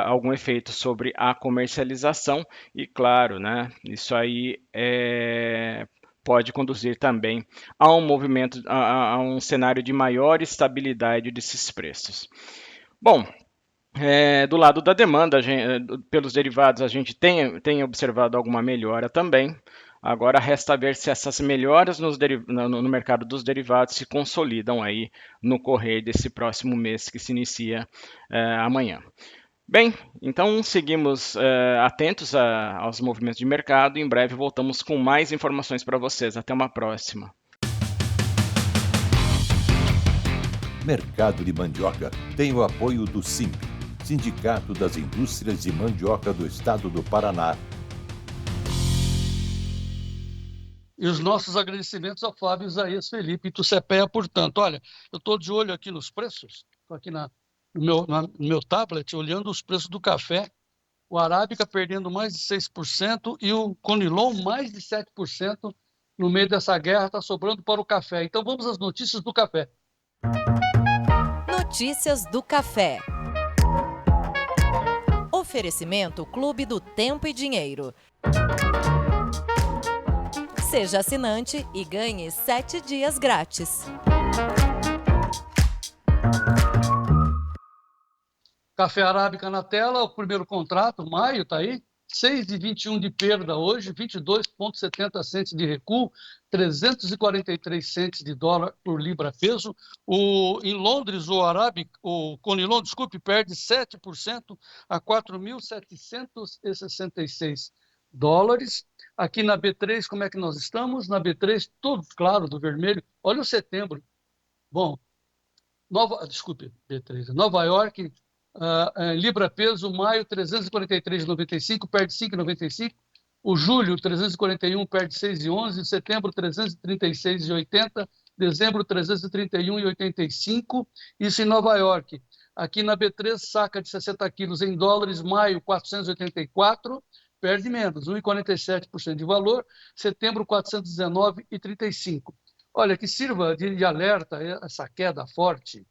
algum efeito sobre a comercialização e, claro, né, isso aí pode conduzir também a um movimento, a um cenário de maior estabilidade desses preços. Bom, do lado da demanda, pelos derivados, a gente tem observado alguma melhora também. Agora resta ver se essas melhoras no mercado dos derivados se consolidam aí no correr desse próximo mês que se inicia amanhã. Bem, então seguimos atentos aos movimentos de mercado. Em breve voltamos com mais informações para vocês. Até uma próxima. Mercado de mandioca tem o apoio do SIMP, Sindicato das Indústrias de Mandioca do Estado do Paraná. E os nossos agradecimentos ao Flávio Isaías Felipe e do CPEA, portanto. Olha, eu estou de olho aqui nos preços, estou aqui no meu tablet, olhando os preços do café, o Arábica perdendo mais de 6% e o Conilon mais de 7% no meio dessa guerra, está sobrando para o café. Então vamos às notícias do café. Notícias do café. Oferecimento Clube do Tempo e Dinheiro. Seja assinante e ganhe 7 dias grátis. Café Arábica na tela, o primeiro contrato, maio, está aí, 6,21 de perda hoje, 22,70 centes de recuo, 343 centes de dólar por libra peso. Em Londres, o Conilon, perde 7% a 4.766 dólares. Aqui na B3, como é que nós estamos? Na B3, todo claro do vermelho. Olha o setembro. Bom, B3, Nova York, libra peso, maio 343,95, perde 5,95. O julho 341, perde 6,11. Setembro 336,80. Dezembro 331,85. Isso em Nova York. Aqui na B3, saca de 60 quilos em dólares, maio 484, perde menos, 1,47% de valor. Setembro 419,35. Olha, que sirva de alerta essa queda forte.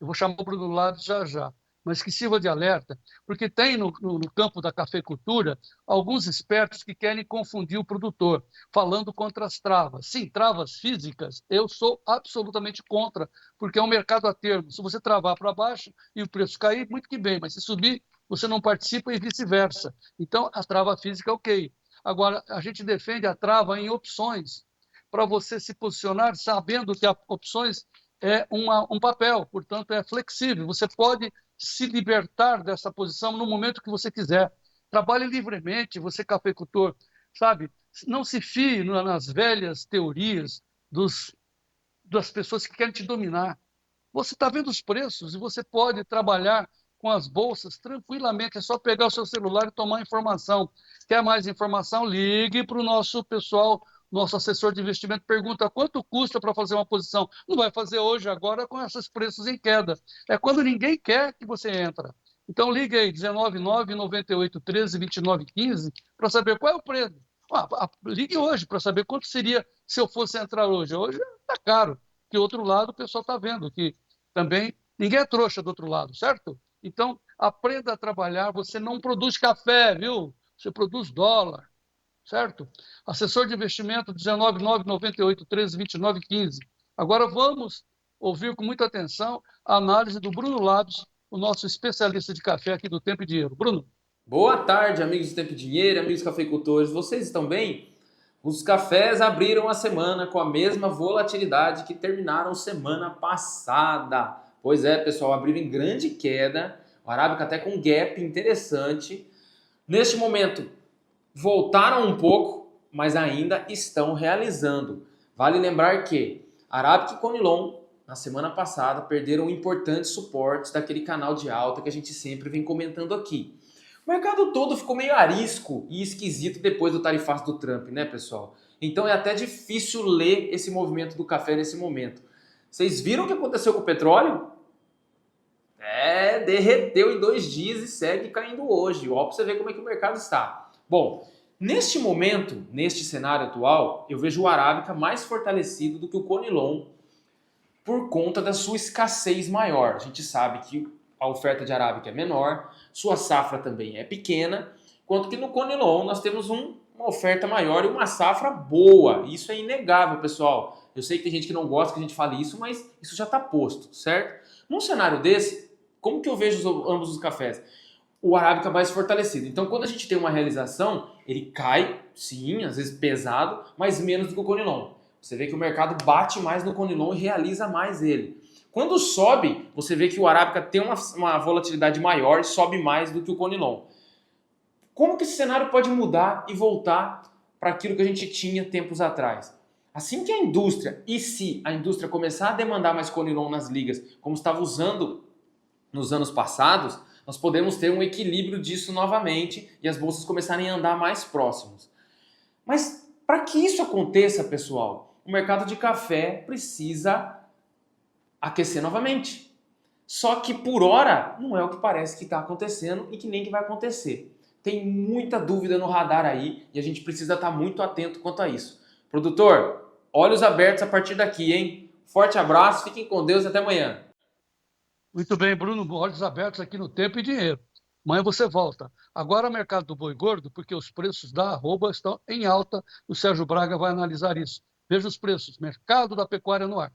Eu vou chamar o Bruno Lado já, mas que sirva de alerta, porque tem no campo da cafeicultura alguns espertos que querem confundir o produtor, falando contra as travas. Sim, travas físicas, eu sou absolutamente contra, porque é um mercado a termo. Se você travar para baixo e o preço cair, muito que bem, mas se subir, você não participa e vice-versa. Então, a trava física é ok. Agora, a gente defende a trava em opções, para você se posicionar sabendo que as opções é um papel, portanto, é flexível. Você pode se libertar dessa posição no momento que você quiser. Trabalhe livremente, você cafeicultor, sabe? Não se fie nas velhas teorias das pessoas que querem te dominar. Você está vendo os preços e você pode trabalhar com as bolsas tranquilamente. É só pegar o seu celular e tomar informação. Quer mais informação? Ligue para o nosso pessoal, nosso assessor de investimento, pergunta quanto custa para fazer uma posição. Não vai fazer hoje, agora, com esses preços em queda. É quando ninguém quer que você entra. Então, ligue aí, 199-9813-2915, para saber qual é o preço. Ligue hoje para saber quanto seria se eu fosse entrar hoje. Hoje está caro, que outro lado o pessoal está vendo, que também ninguém é trouxa do outro lado, certo? Então, aprenda a trabalhar. Você não produz café, viu? Você produz dólar. Certo? Assessor de investimento 199-9813-2915. Agora vamos ouvir com muita atenção a análise do Bruno Labs, o nosso especialista de café aqui do Tempo e Dinheiro. Bruno. Boa tarde, amigos do Tempo e Dinheiro, amigos cafeicultores. Vocês estão bem? Os cafés abriram a semana com a mesma volatilidade que terminaram semana passada. Pois é, pessoal, abriram em grande queda, o Arábica até com um gap interessante. Neste momento, voltaram um pouco, mas ainda estão realizando. Vale lembrar que Arábica e Conilon, na semana passada, perderam importantes suportes daquele canal de alta que a gente sempre vem comentando aqui. O mercado todo ficou meio arisco e esquisito depois do tarifaço do Trump, né, pessoal? Então é até difícil ler esse movimento do café nesse momento. Vocês viram o que aconteceu com o petróleo? Derreteu em 2 dias e segue caindo hoje. Ó, pra você ver como é que o mercado está. Bom, neste momento, neste cenário atual, eu vejo o Arábica mais fortalecido do que o Conilon por conta da sua escassez maior. A gente sabe que a oferta de Arábica é menor, sua safra também é pequena, enquanto que no Conilon nós temos uma oferta maior e uma safra boa. Isso é inegável, pessoal. Eu sei que tem gente que não gosta que a gente fale isso, mas isso já está posto, certo? Num cenário desse, como que eu vejo ambos os cafés? O Arábica mais fortalecido. Então, quando a gente tem uma realização, ele cai, sim, às vezes pesado, mas menos do que o Conilon. Você vê que o mercado bate mais no Conilon e realiza mais ele. Quando sobe, você vê que o Arábica tem uma volatilidade maior e sobe mais do que o Conilon. Como que esse cenário pode mudar e voltar para aquilo que a gente tinha tempos atrás? Assim que a indústria, e se a indústria começar a demandar mais Conilon nas ligas, como estava usando nos anos passados, nós podemos ter um equilíbrio disso novamente e as bolsas começarem a andar mais próximos. Mas para que isso aconteça, pessoal, o mercado de café precisa aquecer novamente. Só que por hora não é o que parece que está acontecendo e que nem que vai acontecer. Tem muita dúvida no radar aí e a gente precisa estar muito atento quanto a isso. Produtor, olhos abertos a partir daqui, hein? Forte abraço, fiquem com Deus e até amanhã. Muito bem, Bruno, olhos abertos aqui no Tempo e Dinheiro. Amanhã você volta. Agora o mercado do boi gordo, porque os preços da arroba estão em alta. O Sérgio Braga vai analisar isso. Veja os preços. Mercado da pecuária no ar.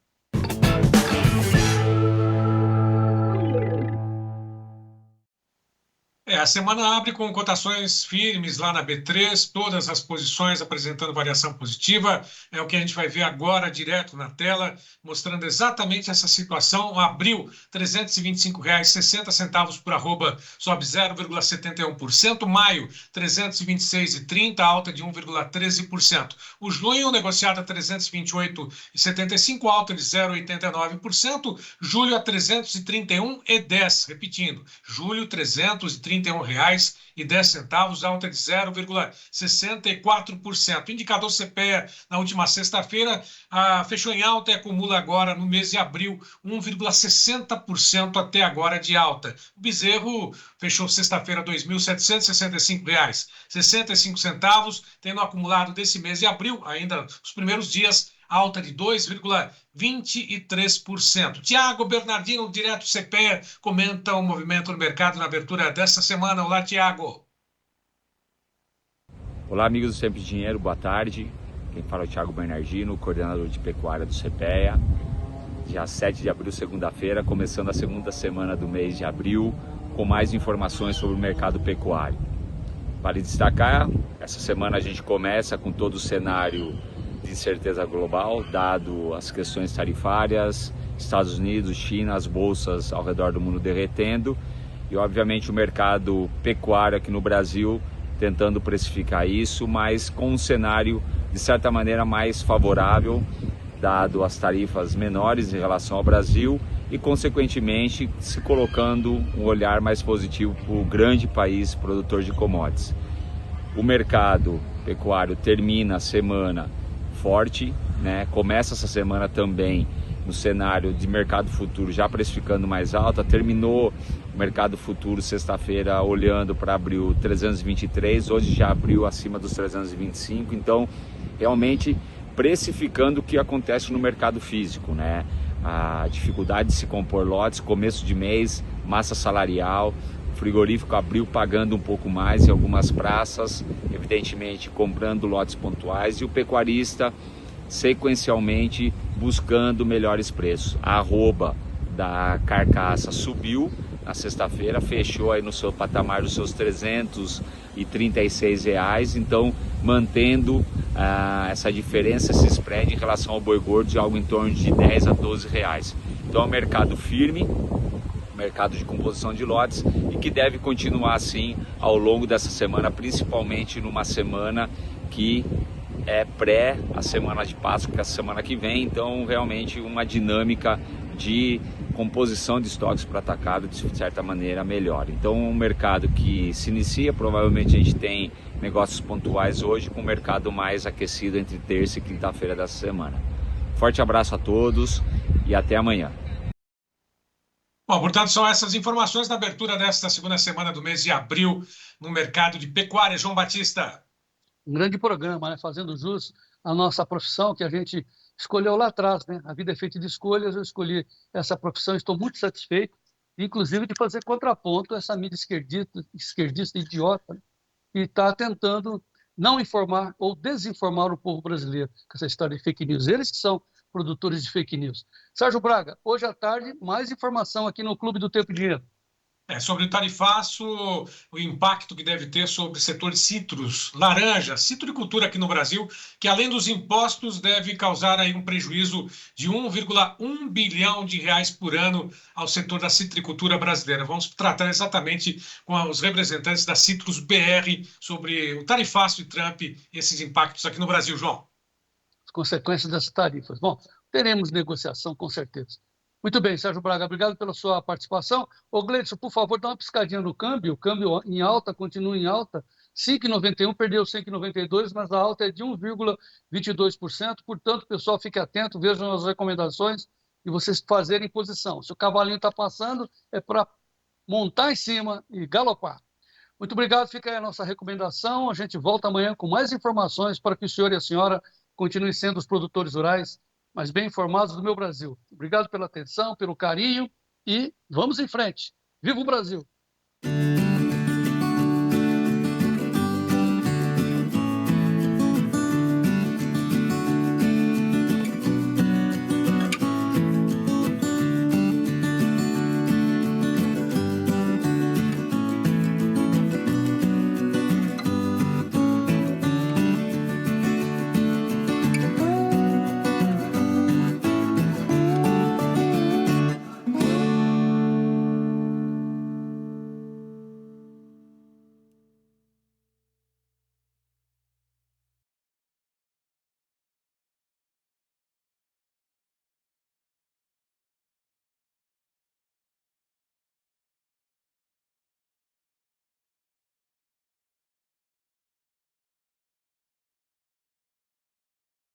A semana abre com cotações firmes lá na B3, todas as posições apresentando variação positiva. É o que a gente vai ver agora direto na tela, mostrando exatamente essa situação. Abril, R$ 325,60 por arroba, sobe 0,71%. Maio, R$ 326,30, alta de 1,13%. O junho, negociado a R$ 328,75, alta de 0,89%. Julho, a R$ 331,10, repetindo. Julho, R$ 331,10, alta de 0,64%. O indicador CPEA na última sexta-feira fechou em alta e acumula agora no mês de abril 1,60% até agora de alta. O bezerro fechou sexta-feira R$ 2.765,65, tendo acumulado desse mês de abril, ainda os primeiros dias, alta de 2,23%. Tiago Bernardino, direto CPEA, comenta o movimento no mercado na abertura desta semana. Olá, Tiago. Olá, amigos do Sempre Dinheiro, boa tarde. Quem fala é o Tiago Bernardino, coordenador de pecuária do CPEA. Dia 7 de abril, segunda-feira, começando a segunda semana do mês de abril, com mais informações sobre o mercado pecuário. Vale destacar, essa semana a gente começa com todo o cenário de incerteza global, dado as questões tarifárias, Estados Unidos, China, as bolsas ao redor do mundo derretendo e, obviamente, o mercado pecuário aqui no Brasil tentando precificar isso, mas com um cenário, de certa maneira, mais favorável, dado as tarifas menores em relação ao Brasil e, consequentemente, se colocando um olhar mais positivo para o grande país produtor de commodities. O mercado pecuário termina a semana forte, né? Começa essa semana também no cenário de mercado futuro já precificando mais alta, terminou o mercado futuro sexta-feira olhando para abril 323, hoje já abriu acima dos 325, então realmente precificando o que acontece no mercado físico, né? A dificuldade de se compor lotes, começo de mês, massa salarial, o frigorífico abriu pagando um pouco mais em algumas praças, evidentemente comprando lotes pontuais, e o pecuarista sequencialmente buscando melhores preços. A arroba da carcaça subiu na sexta-feira, fechou aí no seu patamar dos seus R$ 336, então mantendo essa diferença, esse spread em relação ao boi gordo de algo em torno de R$ 10 a R$ 12. Então é um mercado firme, mercado de composição de lotes, e que deve continuar assim ao longo dessa semana, principalmente numa semana que é pré a semana de Páscoa, que é a semana que vem, então realmente uma dinâmica de composição de estoques para atacado de certa maneira melhor. Então um mercado que se inicia, provavelmente a gente tem negócios pontuais hoje, com o mercado mais aquecido entre terça e quinta-feira dessa semana. Forte abraço a todos e até amanhã. Bom, portanto, são essas informações na abertura desta segunda semana do mês de abril no mercado de pecuária. João Batista. Um grande programa, né? Fazendo jus à nossa profissão que a gente escolheu lá atrás, né? A vida é feita de escolhas, eu escolhi essa profissão, estou muito satisfeito, inclusive de fazer contraponto a essa mídia esquerdista idiota, né? Que está tentando não informar ou desinformar o povo brasileiro com essa história de fake news. Eles que são produtores de fake news. Sérgio Braga, hoje à tarde, mais informação aqui no Clube do Tempo e Dinheiro. Sobre o tarifaço, o impacto que deve ter sobre o setor de citros, laranja, citricultura aqui no Brasil, que além dos impostos deve causar aí um prejuízo de 1,1 bilhão de reais por ano ao setor da citricultura brasileira. Vamos tratar exatamente com os representantes da Citrus BR sobre o tarifaço de Trump e esses impactos aqui no Brasil, João. As consequências dessas tarifas. Bom, teremos negociação com certeza. Muito bem, Sérgio Braga, obrigado pela sua participação. Ô, Gleidson, por favor, dá uma piscadinha no câmbio. O câmbio em alta, continua em alta. 5,91, perdeu 5,92, mas a alta é de 1,22%. Portanto, pessoal, fique atento, vejam as recomendações e vocês fazerem posição. Se o cavalinho está passando, é para montar em cima e galopar. Muito obrigado, fica aí a nossa recomendação. A gente volta amanhã com mais informações para que o senhor e a senhora continuem sendo os produtores rurais mais bem informados do meu Brasil. Obrigado pela atenção, pelo carinho e vamos em frente. Viva o Brasil!